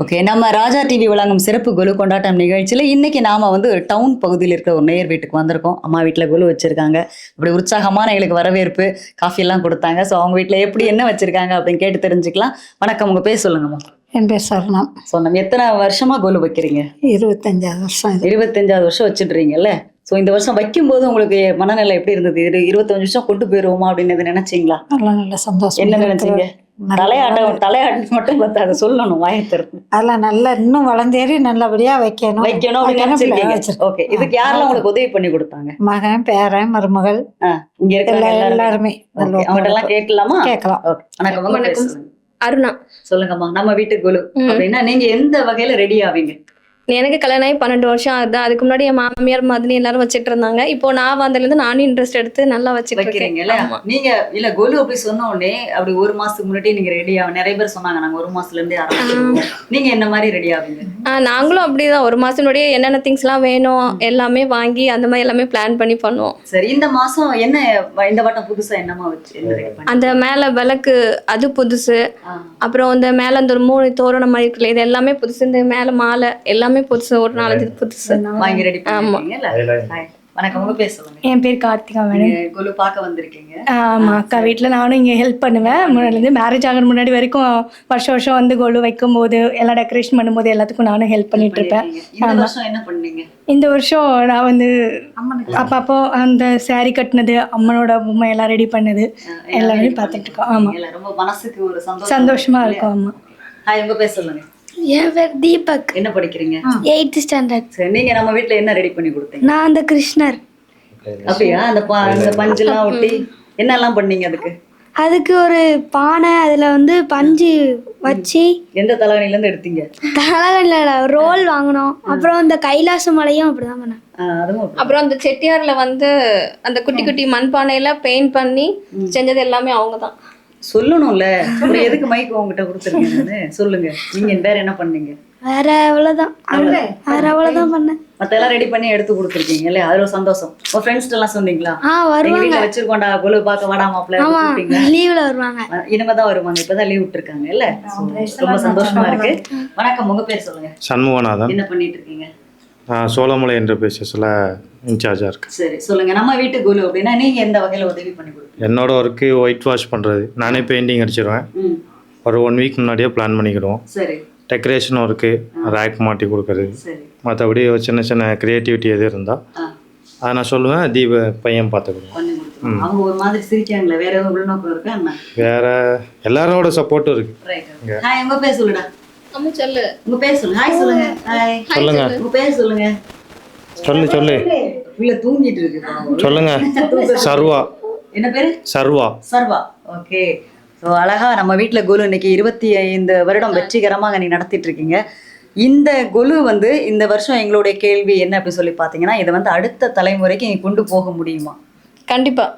ஓகே, நம்ம ராஜா டிவி வழங்கும் சிறப்பு கொலு கொண்டாட்டம் நிகழ்ச்சியில் இன்னைக்கு நாம வந்து ஒரு டவுன் பகுதியில் இருக்கிற ஒரு நேயர் வீட்டுக்கு வந்திருக்கோம். அம்மா வீட்டில் கொலு வச்சிருக்காங்க. இப்படி உற்சாகமான எங்களுக்கு வரவேற்பு, காஃபி எல்லாம் கொடுத்தாங்க. ஸோ அவங்க வீட்டில் எப்படி என்ன வச்சிருக்காங்க அப்படின்னு கேட்டு தெரிஞ்சுக்கலாம். வணக்கம், உங்க பேர் சொல்லுங்கம்மா. என் பேர் சரணம். சொன்னோம். எத்தனை வருஷமா கொலு வைக்கிறீங்க? 25 வருஷம். 25 வருஷம் வச்சுட்றீங்கல்ல. ஸோ இந்த வருஷம் வைக்கும்போது உங்களுக்கு மனநிலை எப்படி இருந்தது? 25 வருஷம் கொண்டு போயிருவோமா அப்படின்னு நினைச்சீங்களா? நல்ல சந்தோஷம். என்ன நினைச்சீங்க? தலையாட்டம் மட்டும் பார்த்து சொல்லணும், வாயத்திற்கு அதெல்லாம் நல்லா இன்னும் வளர்ந்தேறி நல்லபடியா வைக்கணும் அப்படின்னு. ஓகே, இதுக்கு யாரெல்லாம் உங்களுக்கு உதவி பண்ணி கொடுத்தாங்க? மகன், பேரன், மருமகள், இங்க இருக்கிற எல்லாருமே. அவங்கள்ட்ட எல்லாம் கேட்கலாமா? கேட்கலாம். வணக்கம். அருணா. சொல்லுங்கம்மா. நம்ம வீட்டு கொலு அப்படின்னா நீங்க எந்த வகையில ரெடி ஆவீங்க? எனக்கு கல்யாணம் ஆகி 12 வருஷம் ஆகுது. அதுக்கு முன்னாடி என் மாமியார் மாதிரி எல்லாரும் வச்சுட்டு இருந்தாங்க. இப்போ நான் வந்ததுலேருந்து நானும் இன்ட்ரெஸ்ட் எடுத்து நல்லா வச்சுட்டு வைக்கிறீங்கல்ல. நீங்க இல்ல கொலு அப்படி சொன்ன உடனே அப்படி ஒரு மாசத்துக்கு முன்னாடி நீங்க ரெடி ஆகும். நிறைய பேர் சொன்னாங்க நாங்க ஒரு மாசத்துல இருந்தே ஆரம்பிச்சிருவோம். நீங்க என்ன மாதிரி ரெடி ஆவீங்க? நாங்களும் அப்படிதான் ஒரு மாசம் முன்னாடியே என்னென்ன திங்ஸ் எல்லாம் வேணும் எல்லாமே வாங்கி அந்த மாதிரி எல்லாமே பிளான் பண்ணி பண்ணுவோம். சரி, இந்த மாசம் என்ன இந்த வட்டம் புதுசா என்னமா வச்சு அந்த மேல விளக்கு அது புதுசு. அப்புறம் இந்த மேல அந்த ஒரு 3 தோரணம் மாதிரி இருக்குல்ல, இது எல்லாமே புதுசு. இந்த மேல மாலை எல்லாமே புதுசு. ஒரு 4 புதுசு வாங்கி ரெடி பண்ணுவீங்கல்ல. வணக்கம், உங்க பேர் சொல்லுங்க. என் பேர் கார்த்திகா மேடம். கொலு பார்க்க வந்திருக்கீங்க. ஆமாம், அக்கா வீட்டில் நானும் இங்கே ஹெல்ப் பண்ணுவேன். முன்னாடிலேருந்து மேரேஜ் ஆகிற முன்னாடி வரைக்கும் வருஷம் வருஷம் வந்து கொலு வைக்கும் போது எல்லாம் டெக்கரேஷன் பண்ணும்போது எல்லாத்துக்கும் நானும் ஹெல்ப் பண்ணிட்டு இருப்பேன். என்ன பண்ணீங்க? இந்த வருஷம் நான் வந்து அப்பப்போ அந்த சாரி கட்டினது, அம்மனோட பொம்மை எல்லாம் ரெடி பண்ணது எல்லாமே பார்த்துட்டு இருக்கோம். ஆமாம், ரொம்ப மனசுக்கு ஒரு சந்தோஷமா இருக்கும். ஆமாம். உங்க பேர் சொல்லுங்க. என் பேர் தீபக். என்ன படிக்கிறீங்க? 8th standard. சரி, நீங்க நம்ம வீட்ல என்ன ரெடி பண்ணி கொடுத்தீங்க? நான் அந்த கிருஷ்ணர். அப்படியா? அந்த பஞ்செல்லாம் ஒட்டி என்னெல்லாம் பண்ணீங்க? அதுக்கு அதுக்கு ஒரு பானை அதில் வந்து பஞ்சு வச்சு எந்த தலைவணில இருந்து எடுத்தீங்க? தலகல்ல ரோல் வாங்கினோம். அப்புறம் இந்த கைலாச மலையும் அப்படிதான் பண்ணேன். அதுவும் அப்புறம் அந்த செட்டியார்ல வந்து அந்த குட்டி குட்டி மண்பானையில பெயிண்ட் பண்ணி செஞ்சது எல்லாமே அவங்க தான். சொல்லணும்ல, அப்புறம் எதுக்கு மைக் உங்ககிட்ட கொடுத்துருக்கீங்கன்னு சொல்லுங்க. நீங்க வேற என்ன பண்ணீங்க? வேற அவ்வளோதான் பண்ணேன். மத்த எல்லாம் ரெடி பண்ணி எடுத்து கொடுத்துருக்கீங்க இல்லையா? அதுல ஒரு சந்தோஷம். உங்க ஃப்ரெண்ட்ஸ் எல்லாம் சொன்னீங்களா? எங்க வருவாங்க. வீட்டுல வச்சிருக்கோண்டா கொலு பார்க்க வாடா மாப்பிள்ள ஆமா, கூப்பிட்டீங்களா? லீவ்ல வருவாங்க. இனிமே தான் வருவாங்க. இப்பதான் லீவ் விட்டுருக்காங்க இல்ல? ரொம்ப சந்தோஷமா இருக்கு. வணக்கம், உங்க பேர் சொல்லுங்க. சண்முகநாதன். என்ன பண்ணிட்டு இருக்கீங்க? நான் சோழமலை என்டர்பிரைசஸில் இன்சார்ஜாக இருக்கேன். சரி சொல்லுங்க. நம்ம வீட்டு குலு அப்படின்னா நீங்க எந்த வகையில உதவி பண்ணி கொடுப்பீங்க? என்னோட ஒர்க்கு ஒயிட் வாஷ் பண்ணுறது. நானே பெயிண்டிங் அடிச்சிடுவேன். ஒரு 1 வீக் முன்னாடியே பிளான் பண்ணிக்கிடுவோம். சரி டெக்கரேஷன் ஒர்க்கு, ரேக் மாட்டி கொடுக்குறது, சரி மற்றபடி ஒரு சின்ன சின்ன க்ரியேட்டிவிட்டி எது இருந்தால் அதை நான் சொல்லுவேன். தீப பையன் பார்த்துக்கணும். பண்ணி கொடுத்துருவோம். அவங்க ஒரு மாதிரி சிரிக்காங்களே, வேற எதுவும் உள்நோக்கம் இருக்கா என்ன? வேற எல்லாரோட சப்போர்ட்டும் இருக்கு. ரைட். ஹாய், உங்க பேர் சொல்லுடா. நம்ம சொல்லு. உங்க பேர் சொல்லுங்க. ஹாய் சொல்லுங்க. ஹாய் சொல்லுங்க. உங்க பேர் சொல்லுங்க. சொல்லு உள்ள தூங்கிட்டு இருக்கு பாவம். சொல்லுங்க. சர்வா. என்ன பேரு? சர்வா. சர்வா. ஓகே. ஸோ அழகா நம்ம வீட்டில் கொலு இன்னைக்கு 25 வருடம் வெற்றிகரமாக நீ நடத்திட்டு இருக்கீங்க. இந்த கொலு வந்து இந்த வருஷம் எங்களுடைய கேள்வி என்ன அப்படின்னு சொல்லி பார்த்தீங்கன்னா, இதை வந்து அடுத்த தலைமுறைக்கு நீ கொண்டு போக முடியுமா? கண்டிப்பா.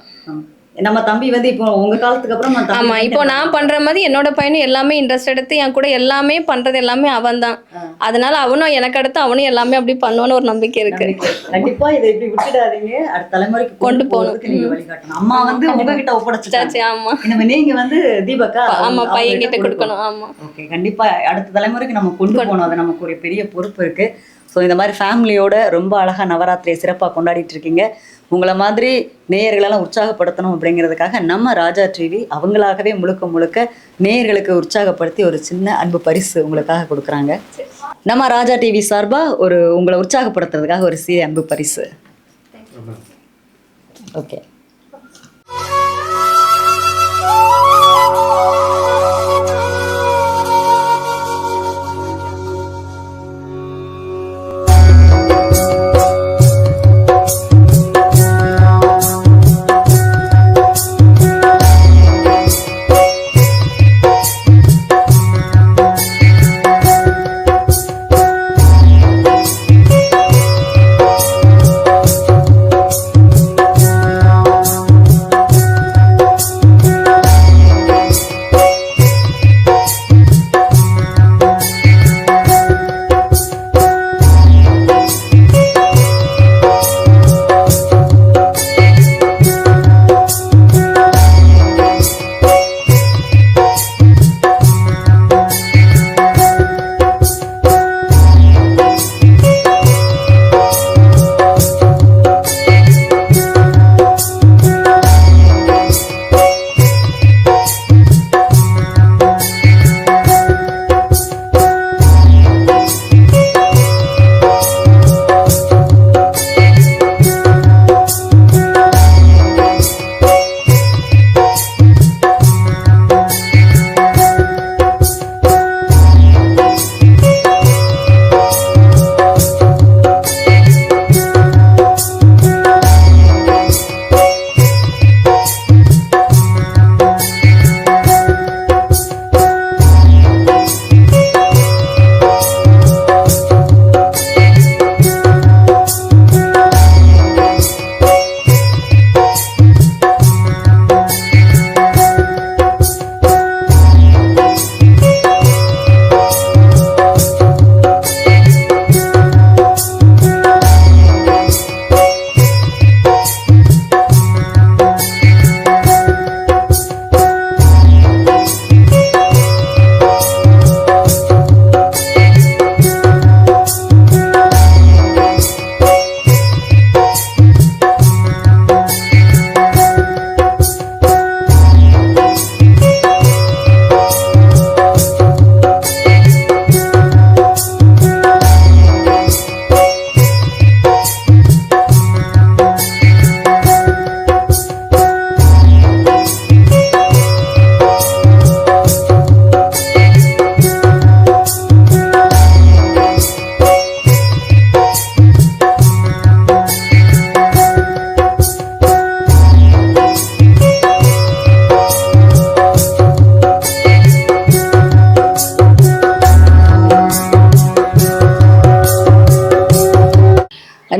நம்ம தம்பி வந்து இப்போ உங்க காலத்துக்கு அப்புறம் நம்ம தம்பி ஆமா, இப்போ நான் பண்ற மாதிரி என்னோட பையனும் எல்லாமே இன்ட்ரெஸ்ட் எடுத்து என் கூட எல்லாமே பண்றது எல்லாமே அவன் தான். அதனால அவனும் எனக்கு அடுத்து அவனும் எல்லாமே அப்படி பண்ணுவான்னு ஒரு நம்பிக்கை இருக்கு. கண்டிப்பா இதை இப்படி விட்டுடாதீங்க. அடுத்த தலைமுறைக்கு கொண்டு போறதுக்கு நீங்க வழிகாட்டணும். அம்மா வந்து உங்ககிட்ட ஒப்படைச்சாச்சு. ஆமா, இனிமே நீங்க வந்து தீபக்கா ஆமா பையன் கிட்ட கொடுக்கணும். ஆமா, ஓகே. கண்டிப்பா அடுத்த தலைமுறைக்கு நம்ம கொண்டு போகணும். அது நமக்கு ஒரு பெரிய பொறுப்பு இருக்கு. ஸோ இந்த மாதிரி ஃபேமிலியோட ரொம்ப அழகாக நவராத்திரியை சிறப்பாக கொண்டாடிட்டு இருக்கீங்க. உங்களை மாதிரி நேயர்களெல்லாம் உற்சாகப்படுத்தணும் அப்படிங்கிறதுக்காக நம்ம ராஜா டிவி அவங்களாகவே முழுக்க முழுக்க நேயர்களுக்கு உற்சாகப்படுத்தி ஒரு சின்ன அன்பு பரிசு உங்களுக்காக கொடுக்குறாங்க. நம்ம ராஜா டிவி சார்பாக ஒரு உங்களை உற்சாகப்படுத்துறதுக்காக ஒரு சிறிய அன்பு பரிசு. ஓகே.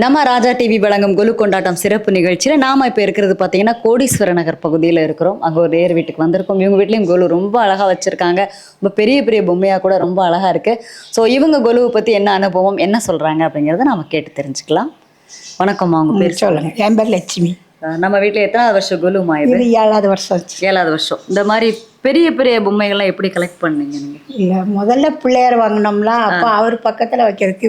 நம்ம ராஜா டிவி வழங்கும் கொலு கொண்டாட்டம் சிறப்பு நிகழ்ச்சியில் நாம இப்போ இருக்கிறது பார்த்தீங்கன்னா கோடீஸ்வர நகர் பகுதியில் இருக்கிறோம். அங்கே ஒரு நேர் வீட்டுக்கு வந்திருக்கோம். இவங்க வீட்லேயும் கொலு ரொம்ப அழகாக வச்சுருக்காங்க. ரொம்ப பெரிய பெரிய பொம்மையாக கூட ரொம்ப அழகாக இருக்குது. ஸோ இவங்க கொலுவை பற்றி என்ன அனுபவம், என்ன சொல்கிறாங்க அப்படிங்கிறத நம்ம கேட்டு தெரிஞ்சுக்கலாம். வணக்கம்மா, உங்கள் பேர் சொல்லுங்க. என் பேர் லட்சுமி. நம்ம வீட்டில் எத்தனாவது வருஷம் கொலுமா? இது 7வது வருஷம். 7வது வருஷம். இந்த மாதிரி பெரிய பெரிய பொம்மைகள்லாம் எப்படி கலெக்ட் பண்ணீங்க நீங்கள்? இல்லை, முதல்ல பிள்ளையார் வாங்கினோம்ல, அப்போ அவர் பக்கத்தில் வைக்கிறதுக்கு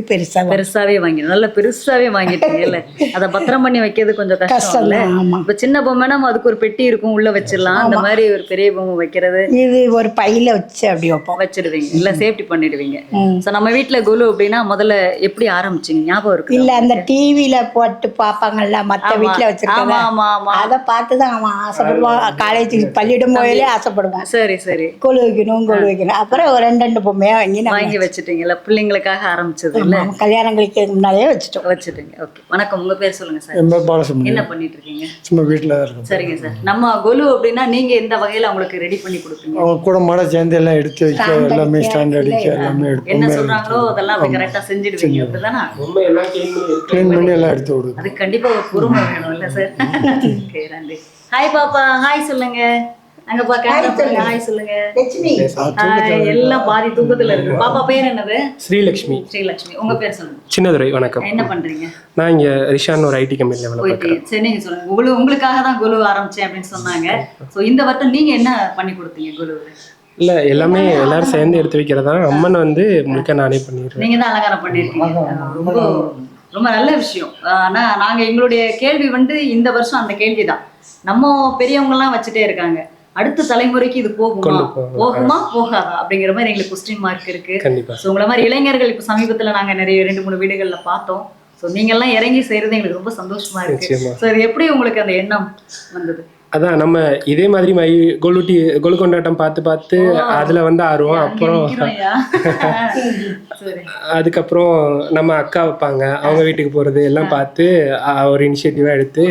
பெருசாவே வாங்கி நல்லா பெருசாவே வாங்கிட்டீங்கல்ல. அதை பத்திரம் பண்ணி வைக்கிறது கொஞ்சம் கஷ்டம் இல்லை? இப்போ சின்ன பொம்மைனா அதுக்கு ஒரு பெட்டி இருக்கும், உள்ள வச்சிடலாம். அந்த மாதிரி ஒரு பெரிய பொம்மை வைக்கிறது இது ஒரு பையில வச்சு அப்படி வைப்போம், வச்சிடுவீங்க, இல்லை சேஃப்டி பண்ணிடுவீங்க. ஸோ நம்ம வீட்டில் கொலு அப்படின்னா முதல்ல எப்படி ஆரம்பிச்சிங்க, ஞாபகம் இருக்கு? இல்லை, அந்த டிவியில போட்டு பார்ப்பாங்கல்ல, மற்ற வீட்டில் வச்சிருக்காங்க, அதை பார்த்து தான் அவன் ஆசைப்படுவான். காலேஜுக்கு பள்ளியிடும் போதிலே ஆசைப்படுவான். சரி சரி, கொலு வைக்கணும் கொலு வைக்கணும். அப்புறம் ஒரு 2 பொம்மையா வாங்கி வச்சுட்டீங்கல்ல, பிள்ளைங்களுக்காக ஆரம்பிச்சது இல்லை? கல்யாணங்களுக்கு முன்னாலே வச்சுட்டீங்க. ஓகே, வணக்கம், உங்க பேர் சொல்லுங்க சார். என்ன பண்ணிட்டு இருக்கீங்க? சும்மா வீட்டில் தான் இருக்கோம். சரிங்க சார். நம்ம கொலு அப்படின்னா நீங்க எந்த வகையில அவங்களுக்கு ரெடி பண்ணி கொடுப்பீங்க? அவங்க கூட மாட சேர்ந்து எல்லாம் எடுத்து வைக்க, எல்லாமே ஸ்டாண்ட் அடிக்க, எல்லாமே என்ன சொல்றாங்களோ அதெல்லாம் அப்படி கரெக்டா செஞ்சிடுவீங்க, அப்படிதானா? க்ளீன் பண்ணி எல்லாம் எடுத்து விடுவோம். அது கண்டிப்பா ஒரு பொறுமை வேணும் இல்ல சார்? ஓகே, நன்றி. ஹாய் பாப்பா, ஹாய் சொல்லுங்க. அங்க பாக்க ஹாய் சொல்லுங்க. எல்லாம் பாதி தூக்கத்துல இருக்கு. பாப்பா பேர் என்னது? ஸ்ரீலக்ஷ்மி. ஸ்ரீலக்ஷ்மி. உங்க பேர் சொல்லுங்க. சின்னதுரை. வணக்கம். என்ன பண்றீங்க? நான் இங்க ரிஷான் ஒரு ஐடி கம்பெனில வேலை பார்க்கறேன். சரி, நீங்க சொல்லுங்க. உங்களுக்காக தான் கொலு ஆரம்பிச்சேன் அப்படின்னு சொன்னாங்க. சோ இந்த வருஷம் நீங்க என்ன பண்ணி கொடுத்தீங்க கொலு? இல்ல, எல்லாமே எல்லாரும் சேர்ந்து எடுத்து வைக்கிறதா. அம்மன் வந்து முழுக்க நானே பண்ணிடுறேன். நீங்க தான் அலங்காரம் பண்ணிருக்கீங்க. ரொம்ப ரொம்ப நல்ல விஷயம். ஆனா நாங்க எங்களுடைய கேள்வி வந்து இந்த வருஷம் அந்த கேள்விதான். நம்ம பெரியவங்க எல்லாம் வச்சுட்டே இருக்காங்க, அடுத்த தலைமுறைக்கு இது போகுமா போகாதா அப்படிங்கிற மாதிரி எங்களுக்கு கொஸ்டின் மார்க் இருக்கு. ஸோ உங்களை மாதிரி இளைஞர்கள் இப்போ சமீபத்தில் நாங்கள் நிறைய 2-3 வீடுகளில் பார்த்தோம். ஸோ நீங்கள்லாம் இறங்கி செய்கிறது எங்களுக்கு ரொம்ப சந்தோஷமா இருக்கு. ஸோ இது எப்படி உங்களுக்கு அந்த எண்ணம் வந்தது? அதான் நம்ம இதே மாதிரி கொலு கொண்டாட்டம் பார்த்து அதுல வந்து ஆர்வம். அப்புறம் அதுக்கப்புறம் நம்ம அக்கா வைப்பாங்க, அவங்க வீட்டுக்கு போறது எல்லாம் பார்த்து ஒரு இனிஷியேட்டிவா எடுத்து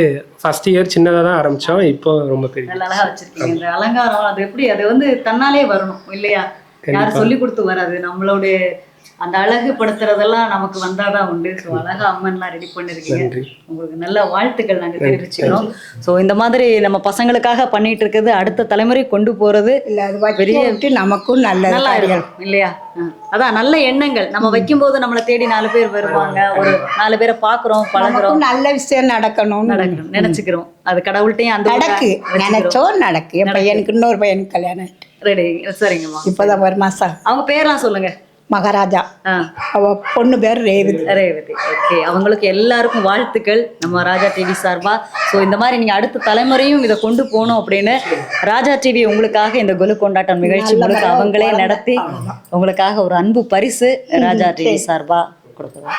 ஃபர்ஸ்ட் இயர் சின்னதா தான் ஆரம்பிச்சோம். இப்போ ரொம்ப பெரிய நல்ல அழகா வச்சிருக்கீங்க. இந்த அலங்காரம் அது எப்படி, அது வந்து தன்னாலே வரணும் இல்லையா? யாரும் சொல்லி கொடுத்து வராது. நம்மளுடைய அந்த அழகு படுத்துறதெல்லாம் நமக்கு வந்தாதான் உண்டு. ஸோ அழகா அம்மன்லாம் ரெடி பண்ணிருக்கீங்க. உங்களுக்கு நல்ல வாழ்த்துக்கள் நாங்கள் தெரிவிச்சுக்கிறோம். ஸோ இந்த மாதிரி நம்ம பசங்களுக்காக பண்ணிட்டு இருக்கிறது அடுத்த தலைமுறை கொண்டு போறது பெரிய நமக்கும் நல்லா இருக்கும் இல்லையா? அதான் நல்ல எண்ணங்கள். நம்ம வைக்கும் போது நம்மளை தேடி 4 பேர் வருவாங்க, ஒரு 4 பேரை பாக்குறோம், பழகுறோம், நல்ல விஷயம் நடக்கணும் நினைச்சுக்கிறோம். அது கடவுள்கிட்டையும் அந்த நினைச்சோம் நடக்கு. என் பையனுக்கு இன்னொரு பையனுக்கு கல்யாணம். ரெடி. சரிங்கம்மா. இப்போதான் ஒரு மாசம். அவங்க பேர்லாம் சொல்லுங்க. மகாராஜா. அவ பொண்ணு பேர் ரேவதி. ஓகே, அவங்களுக்கு எல்லாருக்கும் வாழ்த்துக்கள் நம்ம ராஜா டிவி சார்பா. ஸோ இந்த மாதிரி நீங்க அடுத்த தலைமுறையும் இதை கொண்டு போகணும் அப்படின்னு ராஜா டிவி உங்களுக்காக இந்த கொலு கொண்டாட்டம் நிகழ்ச்சி முழுக்க அவங்களே நடத்தி உங்களுக்காக ஒரு அன்பு பரிசு ராஜா டிவி சார்பா கொடுக்குறோம்.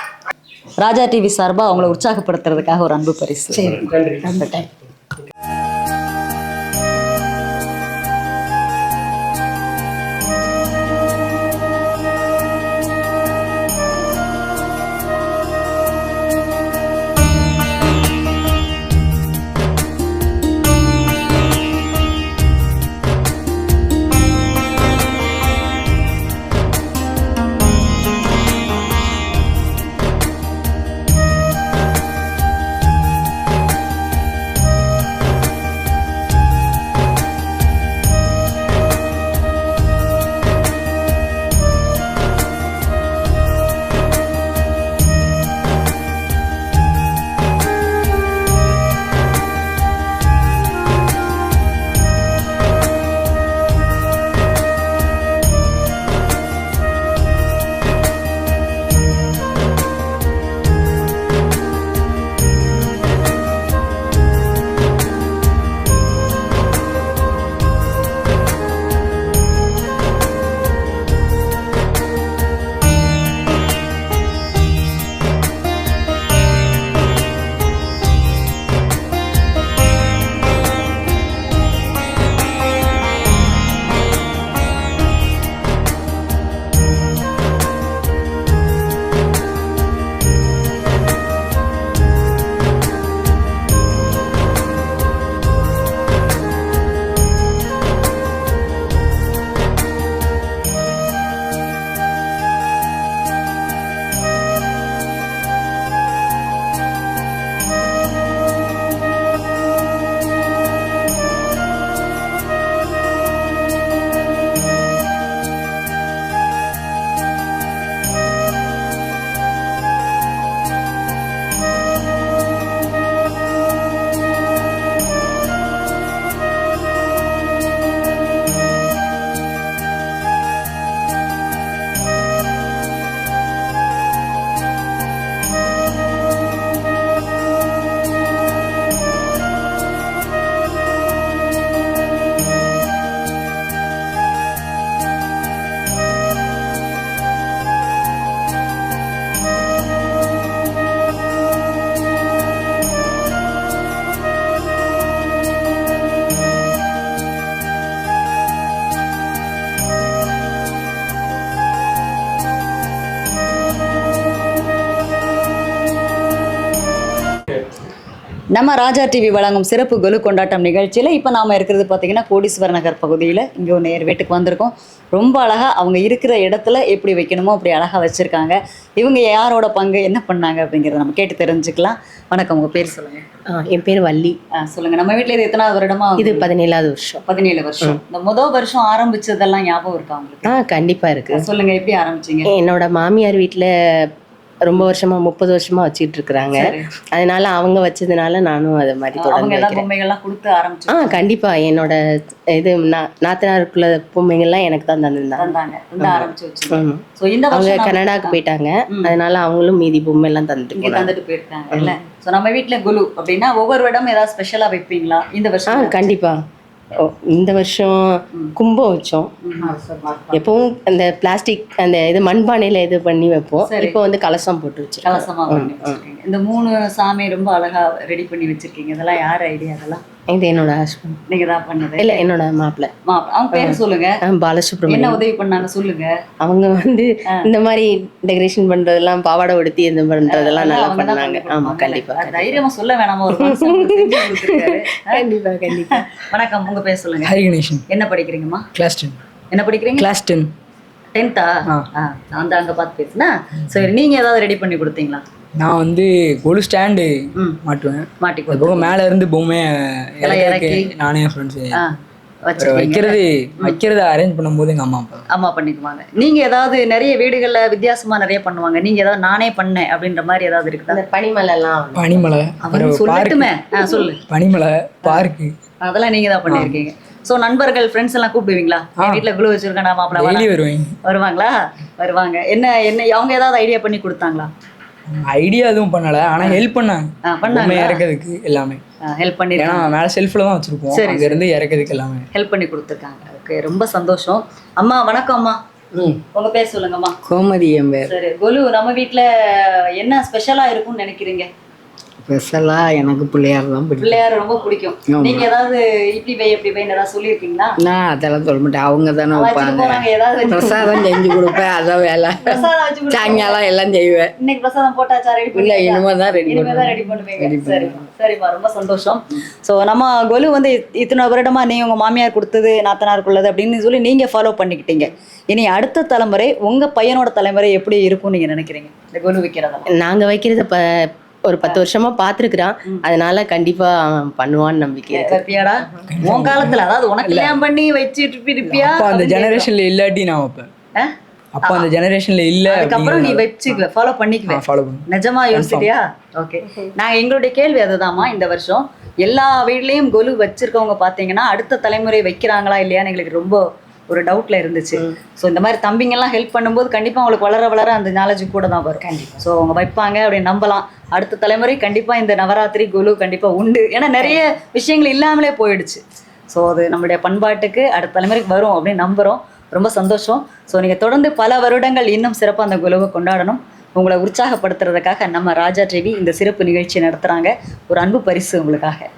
ராஜா டிவி சார்பா அவங்களை உற்சாகப்படுத்துறதுக்காக ஒரு அன்பு பரிசு. நம்ம ராஜா டிவி வழங்கும் சிறப்பு கொலு கொண்டாட்டம் நிகழ்ச்சியில் இப்போ நாம் இருக்கிறது பார்த்தீங்கன்னா கோடீஸ்வர நகர் பகுதியில் இங்கே ஒரு நேர் வீட்டுக்கு வந்திருக்கோம். ரொம்ப அழகாக அவங்க இருக்கிற இடத்துல எப்படி வைக்கணுமோ அப்படி அழகாக வச்சுருக்காங்க. இவங்க யாரோட பங்கு என்ன பண்ணாங்க அப்படிங்கிறத நம்ம கேட்டு தெரிஞ்சுக்கலாம். வணக்கம், உங்கள் பேர் சொல்லுங்கள். என் பேர் வள்ளி. சொல்லுங்கள், நம்ம வீட்டில் இது எத்தனாவது வருடமா? இது 17வது வருஷம். 17 வருஷம். இந்த முதல் வருஷம் ஆரம்பிச்சதெல்லாம் ஞாபகம் இருக்கா உங்களுக்கு? கண்டிப்பாக இருக்குது. சொல்லுங்கள், எப்படி ஆரம்பிச்சிங்க? என்னோட மாமியார் வீட்டில் ரொம்ப வருஷமா 30 வருஷமா வச்சுட்டு இருக்கிறாங்க. அதனால அவங்க வச்சதுனால நானும் அதை மாதிரி தொடர்ந்து பொம்மைகள்லாம் கொடுத்து ஆரம்பிச்சு. கண்டிப்பா என்னோட இது நாத்தனாருக்குள்ள பொம்மைகள்லாம் எனக்கு தான் தந்திருந்தாங்க. அவங்க கனடாவுக்கு போயிட்டாங்க. அதனால அவங்களும் மீதி பொம்மை எல்லாம் தந்துட்டு போயிருக்காங்க. நம்ம வீட்டுல குலு அப்படின்னா ஒவ்வொரு இடம் ஏதாவது ஸ்பெஷலா வைப்பீங்களா? இந்த வருஷம் கண்டிப்பா. இந்த வருஷம் கும்பம் வச்சோம். எப்பவும் அந்த பிளாஸ்டிக் அந்த இது மண்பானையில இது பண்ணி வைப்போம். இப்போ வந்து கலசம் போட்டு வச்சிருக்கோம். கலசமா இந்த 3 சாமி ரொம்ப அழகா ரெடி பண்ணி வச்சிருக்கீங்க. இதெல்லாம் யார் ஐடியா? அதெல்லாம் இது என்னோட ஹஸ்பண்ட். நீங்க தான் பண்ணது? இல்ல, என்னோட மாப்பிள்ளை. அவங்க பேர் சொல்லுங்க. பாலசுப்ரமணியம். என்ன உதவி பண்ணாங்க சொல்லுங்க. அவங்க வந்து இந்த மாதிரி டெக்கரேஷன் பண்றதெல்லாம், பாவாடை உடுத்தி இந்த பண்றதெல்லாம் நல்லா பண்ணாங்க. ஆமா, கண்டிப்பா. தைரியமா சொல்ல வேணாமா? ஒரு கண்டிப்பா கண்டிப்பா. வணக்கம், உங்க பேர் சொல்லுங்க. ஹரி கணேசன். என்ன படிக்கிறீங்கம்மா? கிளாஸ் 10. என்ன படிக்கிறீங்க? கிளாஸ் 10. 10th? அந்த அங்க பார்த்து பேசுனா. சரி, நீங்க ஏதாவது ரெடி பண்ணி கொடுத்தீங்களா? நான் வந்து கொலு ஸ்டாண்டு மாட்டுவேன். மாட்டி போக மேலே இருந்து பொம்மை இறக்கி நானே என் ஃப்ரெண்ட்ஸு வைக்கிறது அரேஞ்ச் பண்ணும்போது எங்கள் அம்மா பண்ணிக்குவாங்க. நீங்க ஏதாவது நிறைய வீடுகள்ல வித்தியாசமா நிறைய பண்ணுவாங்க. நீங்க ஏதாவது நானே பண்ணேன் அப்படின்ற மாதிரி ஏதாவது இருக்குதா? பனிமலை சொல்லட்டுமே. சொல்லு. பனிமலை பார்க்கு அதெல்லாம் நீங்க தான் பண்ணிருக்கீங்க. ஸோ நண்பர்கள் ஃப்ரெண்ட்ஸ் எல்லாம் கூப்பிடுவீங்களா? வீட்டில் குழு வச்சிருக்கேன் நான் மாப்பிள்ளை வருவாங்களா? வருவாங்க. என்ன அவங்க ஏதாவது ஐடியா பண்ணி கொடுத்தாங்களா? ஐடியா எதுவும் பண்ணல, ஆனா ஹெல்ப் பண்ணாங்க இறக்கிறதுக்கு எல்லாமே. ஹெல்ப் பண்ணி மேல செல்ஃப்ல தான் வச்சிருப்போம். அங்க இருந்து இறக்கிறதுக்கு எல்லாமே ஹெல்ப் பண்ணி கொடுத்துருக்காங்க. ஓகே, ரொம்ப சந்தோஷம். அம்மா வணக்கம். அம்மா உங்க பேர் சொல்லுங்கம்மா. கோமதி என் பேர். சரி குலு, நம்ம வீட்டுல என்ன ஸ்பெஷலா இருக்கும்னு நினைக்கிறீங்க? ஸ்பெஷலா எனக்கு பிள்ளையார் தான் பிடிக்கும். பிள்ளையார் ரொம்ப பிடிக்கும். நீங்க ஏதாவது இப்படி வை எப்படி வைன்னு ஏதாவது சொல்லியிருக்கீங்களா? நான் அதெல்லாம் சொல்ல மாட்டேன், அவங்க தானே வைப்பாங்க. பிரசாதம் செஞ்சு கொடுப்பேன், அதான் வேலை. சாயங்காலம் எல்லாம் செய்வேன். இன்னைக்கு பிரசாதம் போட்டாச்சா? ரெடி இல்லை, இனிமே தான் ரெடி பண்ணுவீங்க. சரிம்மா, ரொம்ப சந்தோஷம். ஸோ நம்ம கொலு வந்து இத்தனை வருடமா நீங்க உங்க மாமியார் கொடுத்தது நாத்தனாருக்குள்ளது அப்படின்னு சொல்லி நீங்க ஃபாலோ பண்ணிக்கிட்டீங்க. இனி அடுத்த தலைமுறை உங்க பையனோட தலைமுறை எப்படி இருக்கும்னு நீங்க நினைக்கிறீங்க இந்த கொலு வைக்கிறதெல்லாம்? நாங்க வைக்கிறத ஒரு 10 வருஷமா பாத்துருக்குறான். அதனால கண்டிப்பா பண்ணுவான்னு நம்பிக்கை இருக்கு. உன் காலத்துல அதாவது உனக்கு கல்யாணம் பண்ணி வச்சிட்டு இருப்பியா? அந்த ஜெனரேஷன்ல இல்லாட்டி நான் வைப்பேன். அப்ப அந்த ஜெனரேஷன்ல இல்ல, அதுக்கப்புறம் நீ வச்சுக்குவ, ஃபாலோ பண்ணிக்குவேன். நிஜமா யோசிச்சிட்டியா? ஓகே, நான் எங்களுடைய கேள்வி அதுதான்மா. இந்த வருஷம் எல்லா வீட்லயும் கொலு வச்சிருக்கவங்க பாத்தீங்கன்னா அடுத்த தலைமுறை வைக்கிறாங்களா இல்லையான்னு எங்களுக்கு ரொம்ப ஒரு டவுட்ல இருந்துச்சு. ஸோ இந்த மாதிரி தம்பிங்கெல்லாம் ஹெல்ப் பண்ணும்போது கண்டிப்பா அவங்களுக்கு வளர வளர அந்த நாலேஜ் கூட தான் வரும். ஸோ அவங்க வைப்பாங்க அப்படின்னு நம்பலாம். அடுத்த தலைமுறை கண்டிப்பா இந்த நவராத்திரி கொலு கண்டிப்பா உண்டு. ஏன்னா நிறைய விஷயங்கள் இல்லாமலே போயிடுச்சு. ஸோ அது நம்மளுடைய பண்பாட்டுக்கு அடுத்த தலைமுறைக்கு வரும் அப்படின்னு நம்புறோம். ரொம்ப சந்தோஷம். ஸோ நீங்கள் தொடர்ந்து பல வருடங்கள் இன்னும் சிறப்பாக அந்த குலுவை கொண்டாடணும். உங்களை உற்சாகப்படுத்துறதுக்காக நம்ம ராஜா டிவி இந்த சிறப்பு நிகழ்ச்சி நடத்துகிறாங்க. ஒரு அன்பு பரிசு உங்களுக்காக.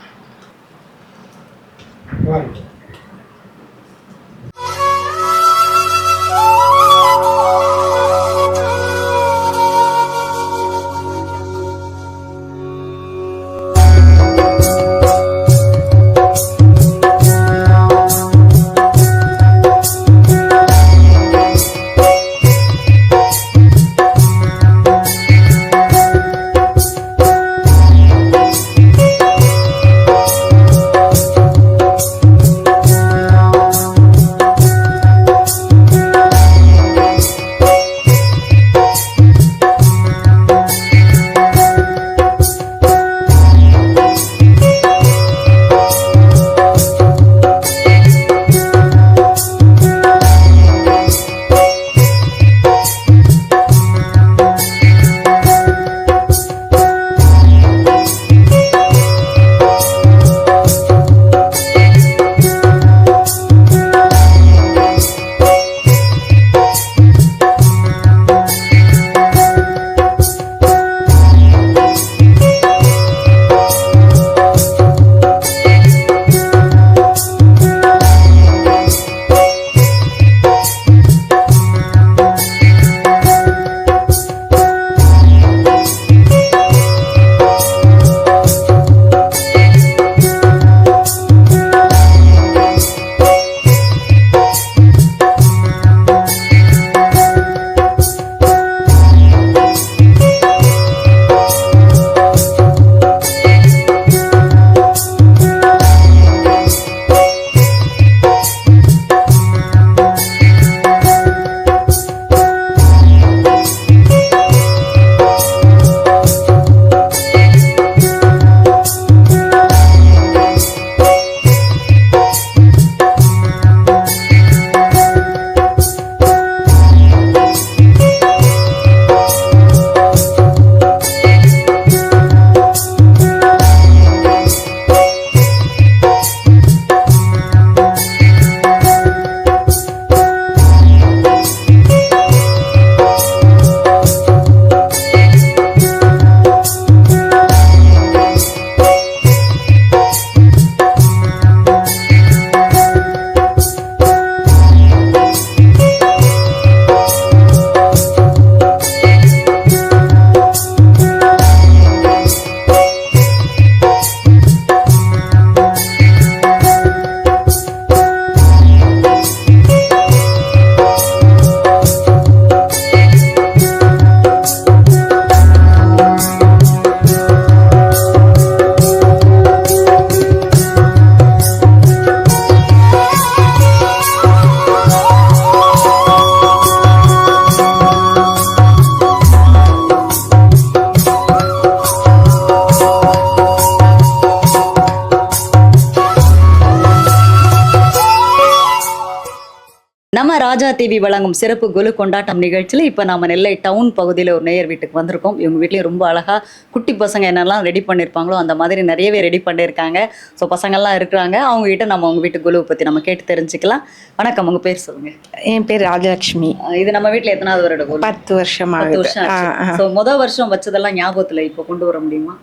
ராஜா டிவி வழங்கும் சிறப்பு கொலு கொண்டாட்டம் நிகழ்ச்சியில் இப்போ நம்ம நெல்லை டவுன் பகுதியில் ஒரு நேயர் வீட்டுக்கு வந்திருக்கோம். இவங்க வீட்லேயும் ரொம்ப அழகாக குட்டி பசங்க என்னெல்லாம் ரெடி பண்ணியிருப்பாங்களோ அந்த மாதிரி நிறையவே ரெடி பண்ணியிருக்காங்க. ஸோ பசங்கள்லாம் இருக்கிறாங்க. அவங்ககிட்ட நம்ம அவங்க வீட்டு குலுவை பற்றி நம்ம கேட்டு தெரிஞ்சுக்கலாம். வணக்கம், உங்கள் பேர் சொல்லுங்கள். என் பேர் ராஜலட்சுமி. இது நம்ம வீட்டில் எத்தனாவது வருட குலு? 10 வருஷம். 10 வருஷம். ஸோ வருஷம் வச்சதெல்லாம் ஞாபகத்தில் இப்போ கொண்டு வர முடியுமா?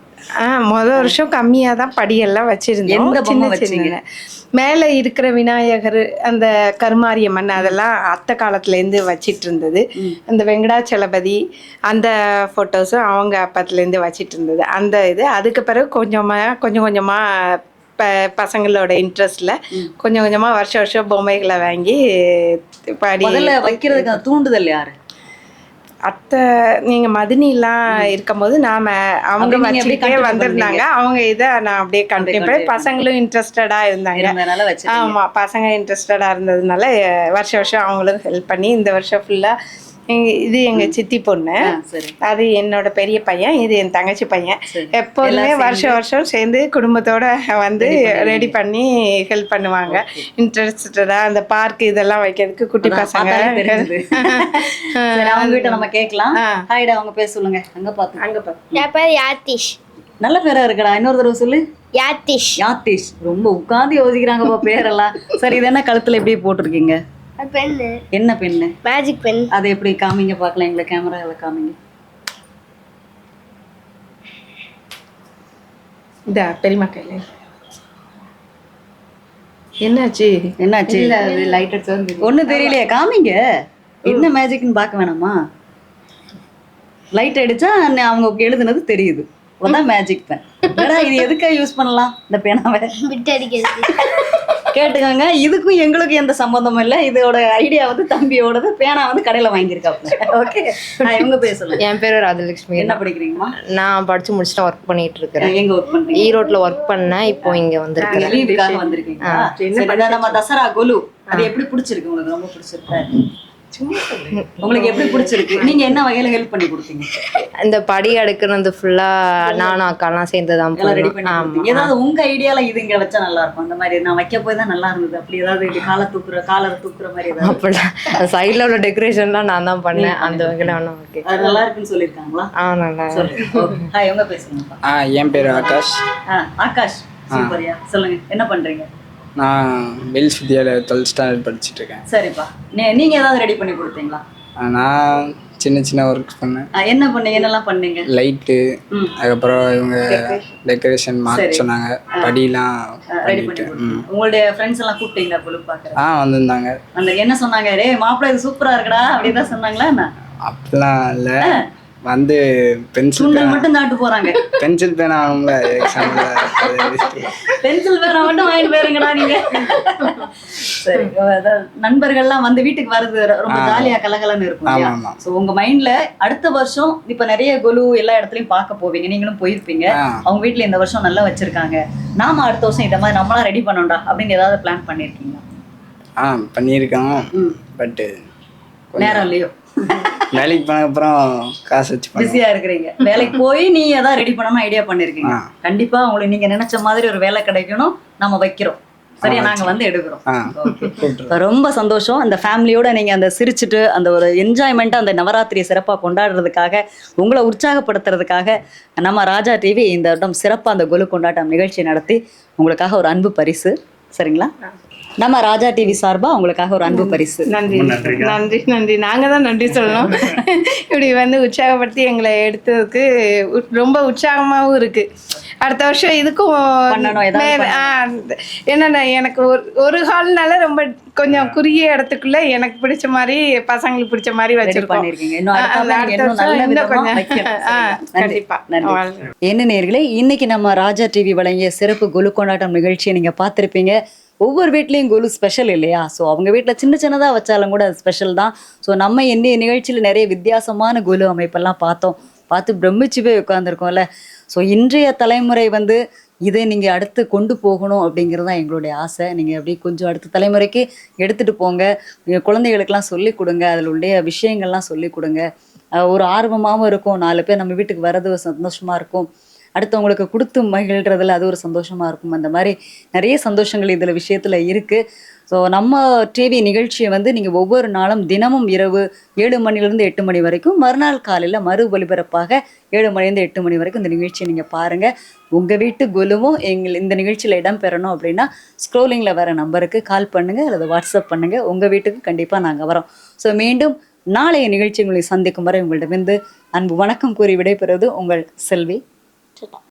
வருஷம் கம்மியாக தான் படியெல்லாம் வச்சிருந்தோம். சின்ன சின்ன மேலே இருக்கிற விநாயகர், அந்த கருமாரியம்மன் அதெல்லாம் அத்தை காலத்துலேருந்து வச்சிட்டு இருந்தது. அந்த வெங்கடாச்சலபதி அந்த ஃபோட்டோஸும் அவங்க அப்பத்துலேருந்து வச்சிட்டு இருந்தது. அந்த இது அதுக்கு பிறகு கொஞ்சம் கொஞ்சமாக பசங்களோட இன்ட்ரெஸ்டில் கொஞ்சம் கொஞ்சமாக வருஷம் பொம்மைகளை வாங்கி படி வைக்கிறதுக்கு தூண்டுதல் யார்? அத்தை நீங்கள் மதினிலாம் இருக்கும்போது அவங்க வச்சுக்கிட்டே வந்திருந்தாங்க. அவங்க இதை நான் அப்படியே கண்டினியூ பண்ணி பசங்களும் இன்ட்ரெஸ்டடாக இருந்தாங்க. ஆமாம், பசங்க இன்ட்ரெஸ்டடாக இருந்ததுனால வருஷம் அவங்களும் ஹெல்ப் பண்ணி இந்த வருஷம் ஃபுல்லாக இது எங்கள் சித்தி பொண்ணு, அது என்னோட பெரிய பையன், இது என் தங்கச்சி பையன். எப்போதுமே வருஷம் சேர்ந்து குடும்பத்தோட வந்து ரெடி பண்ணி ஹெல்ப் பண்ணுவாங்க. இன்ட்ரெஸ்டடாக அந்த பார்க் இதெல்லாம் வைக்கிறதுக்கு குட்டி பசங்க. அவங்ககிட்ட நம்ம கேட்கலாம். ஹாய்டா, அவங்க பேர் சொல்லுங்க. அங்கே பார்த்து. என் பேர் யாத்திஷ். நல்ல பேரா இருக்கடா. இன்னொரு தடவை சொல்லு. யாத்திஷ். யாத்திஷ். ரொம்ப உட்காந்து யோசிக்கிறாங்கப்பா பேரெல்லாம். சரி, இது என்ன கழுத்தில் எப்படி போட்டிருக்கீங்க? பென்னு. என்ன பென்னு? Magic pen. அதை எப்படி காமிங்க பார்க்கலாம், எங்களை கேமராவில் காமிங்க. இந்த பெரியமா கையில என்னாச்சு? லைட் அடிச்சு ஒன்றும் தெரியலையே, காமிங்க. என்ன மேஜிக்னு பார்க்க வேணாமா? லைட் அடிச்சா அவங்க எழுதுனது தெரியுது. அதான் மேஜிக் பென். இது எதுக்காக யூஸ் பண்ணலாம் இந்த பேனாவை? விட்டு அடிக்கிறது. கேட்டுக்கோங்க, இதுக்கும் எங்களுக்கும் எந்த சம்பந்தமும் இல்லை. இதோட ஐடியா வந்து தம்பியோடது. பேனா வந்து கடையில் வாங்கியிருக்காப்புல. ஓகே, இவங்க பேர் சொல்லுங்க. என் பேர் ராஜலட்சுமி. என்ன படிக்கிறீங்கம்மா? நான் படிச்சு முடிச்சுட்டு ஒர்க் பண்ணிட்டு இருக்கிறேன். எங்க ஒர்க் பண்றீங்க? ஈரோட்ல ஒர்க் பண்ணேன். இப்போ இங்க வந்திருக்கேன். லீவுக்காக வந்திருக்கீங்க. நம்ம தசரா கொலு அது எப்படி பிடிச்சிருக்கு உங்களுக்கு? ரொம்ப பிடிச்சிருக்கு. உங்களுக்கு எப்படி பிடிச்சிருக்கு? நீங்க என்ன வகையில ஹெல்ப் பண்ணி கொடுத்தீங்க? இந்த படி அடுக்குறது ஃபுல்லா நானும் அக்காலாம் சேர்ந்து தான் ரெடி பண்ணி. ஏதாவது உங்க ஐடியால இது இங்க வச்சா நல்லா இருக்கும், அந்த மாதிரி நான் வைக்க போய் தான் நல்லா இருந்தது, அப்படி ஏதாவது காலரை தூக்குற மாதிரி ஏதாவது? அப்படிலாம் சைட்ல உள்ள டெக்கரேஷன்லாம் நான் தான் பண்ணேன். அந்த வகையில ஒன்றும் ஓகே. அது நல்லா இருக்குன்னு சொல்லியிருக்காங்களா? நல்லா. ஹாய், உங்க பேசுங்க. என் பேர் ஆகாஷ். ஆகாஷ், சூப்பர்யா. சொல்லுங்க, என்ன பண்றீங்க? நான் வெல்ஸ் வித்யாலயா 12th ஸ்டாண்டர்ட் படிச்சுட்டு இருக்கேன். சரிப்பா. நீங்க ஏதாவது ரெடி பண்ணி கொடுத்தீங்களா? நான் சின்ன ஒர்க் பண்ணேன். என்ன பண்ணீங்க? என்னெல்லாம் பண்ணீங்க? லைட்டு, அதுக்கப்புறம் இவங்க டெக்கரேஷன் மாற்ற சொன்னாங்க. படியெல்லாம் ரெடி பண்ணி. உங்களுடைய ஃப்ரெண்ட்ஸ் எல்லாம் கூப்பிட்டீங்களா குழு பார்க்க? வந்திருந்தாங்க. அந்த என்ன சொன்னாங்க? டேய் மாப்பிள்ளை இது சூப்பரா இருக்குடா அப்படின்னு தான் சொன்னாங்களா என்ன? அப்படிலாம் இல்லை, வந்து பென்சில் மட்டும் தாட்டு போறாங்க. பென்சில் பேனா ஆகும்ல எக்ஸாம்ல, பென்சில் பேனா மட்டும் வாங்கிட்டு போயிருங்கடா நீங்க. சரி, நண்பர்கள்லாம் வந்து வீட்டுக்கு வர்றது ரொம்ப ஜாலியா கலகலன்னு இருக்கும். ஸோ உங்க மைண்ட்ல அடுத்த வருஷம் இப்ப நிறைய கொலு எல்லா இடத்துலயும் பார்க்க போவீங்க, நீங்களும் போயிருப்பீங்க. அவங்க வீட்டுல இந்த வருஷம் நல்லா வச்சிருக்காங்க, நாம அடுத்த வருஷம் இதை மாதிரி நம்மளாம் ரெடி பண்ணோம்டா அப்படின்னு ஏதாவது பிளான் பண்ணிருக்கீங்களா? பண்ணியிருக்கோம். பட் நேரம் இல்லையோ? வேலைக்கு போன அப்புறம் காசு வச்சு பிஸியா இருக்கிறீங்க. வேலைக்கு போய் நீ ஏதாவது ரெடி பண்ணணும்னு ஐடியா பண்ணிருக்கீங்க. கண்டிப்பா உங்களுக்கு நீங்க நினைச்ச மாதிரி ஒரு வேலை கிடைக்கணும், நம்ம வைக்கிறோம். சரியா, நாங்க வந்து எடுக்கிறோம். ரொம்ப சந்தோஷம். அந்த ஃபேமிலியோட நீங்க அந்த சிரிச்சுட்டு அந்த ஒரு என்ஜாய்மெண்ட்டா அந்த நவராத்திரியை சிறப்பாக கொண்டாடுறதுக்காக, உங்களை உற்சாகப்படுத்துறதுக்காக நம்ம ராஜா டிவி இந்த வருடம் சிறப்பாக அந்த கொலு கொண்டாட்டம் நிகழ்ச்சி நடத்தி உங்களுக்காக ஒரு அன்பு பரிசு. சரிங்களா? நம்ம ராஜா டிவி சார்பா உங்களுக்காக ஒரு அன்பு பரிசு. நன்றி நன்றி நன்றி. நாங்கள் தான் நன்றி சொல்லணும். இப்படி வந்து உற்சாகப்படுத்தி எங்களை எடுத்ததுக்கு ரொம்ப உற்சாகமாகவும் இருக்கு. அடுத்த வருஷம் இதுக்கும் என்னென்ன எனக்கு ஒரு ஹால்னால ரொம்ப கொஞ்சம் குறுகிய இடத்துக்குள்ள எனக்கு பிடிச்ச மாதிரி பசங்களுக்கு பிடிச்ச மாதிரி வச்சிருக்கோம். கண்டிப்பா. என்ன நேயர்களே, இன்னைக்கு நம்ம ராஜா டிவி வழங்கிய சிறப்பு கொலு கொண்டாட்டம் நிகழ்ச்சியை நீங்க பார்த்திருப்பீங்க. ஒவ்வொரு வீட்லேயும் கொலு ஸ்பெஷல் இல்லையா? ஸோ அவங்க வீட்டில் சின்னதாக வச்சாலும் கூட அது ஸ்பெஷல் தான். ஸோ நம்ம என்னைய நிகழ்ச்சியில் நிறைய வித்தியாசமான கொலு அமைப்பெல்லாம் பார்த்து பிரமிச்சு போய் உட்காந்துருக்கோம்ல. ஸோ இன்றைய தலைமுறை வந்து இதை நீங்கள் அடுத்து கொண்டு போகணும் அப்படிங்கிறது தான் எங்களுடைய ஆசை. நீங்கள் அப்படி கொஞ்சம் அடுத்த தலைமுறைக்கு எடுத்துகிட்டு போங்க. நீங்கள் குழந்தைகளுக்கெல்லாம் சொல்லிக் கொடுங்க, அதில் உள்ள விஷயங்கள்லாம் சொல்லிக் கொடுங்க. ஒரு ஆர்வமாகவும் இருக்கும், 4 பேர் நம்ம வீட்டுக்கு வர்றது சந்தோஷமாக இருக்கும். அடுத்தவங்களுக்கு கொடுத்து மகிழ்றதுல அது ஒரு சந்தோஷமாக இருக்கும். அந்த மாதிரி நிறைய சந்தோஷங்கள் இதில் விஷயத்தில் இருக்குது. ஸோ நம்ம டிவி நிகழ்ச்சியை வந்து நீங்கள் ஒவ்வொரு நாளும் தினமும் இரவு 7 மணிலேருந்து 8 மணி வரைக்கும், மறுநாள் காலையில் மறு ஒலிபரப்பாக 7 மணிலேருந்து 8 மணி வரைக்கும் இந்த நிகழ்ச்சியை நீங்கள் பாருங்கள். உங்கள் வீட்டு கொலுவும் இந்த நிகழ்ச்சியில் இடம் பெறணும் அப்படின்னா ஸ்க்ரோலிங்கில் வர நம்பருக்கு கால் பண்ணுங்கள் அல்லது வாட்ஸ்அப் பண்ணுங்கள். உங்கள் வீட்டுக்கு கண்டிப்பாக நாங்கள் வரோம். ஸோ மீண்டும் நாளைய நிகழ்ச்சி உங்களை சந்திக்கும் வரை உங்களிடமிருந்து அன்பு வணக்கம் கூறி விடைபெறுவது உங்கள் செல்வி.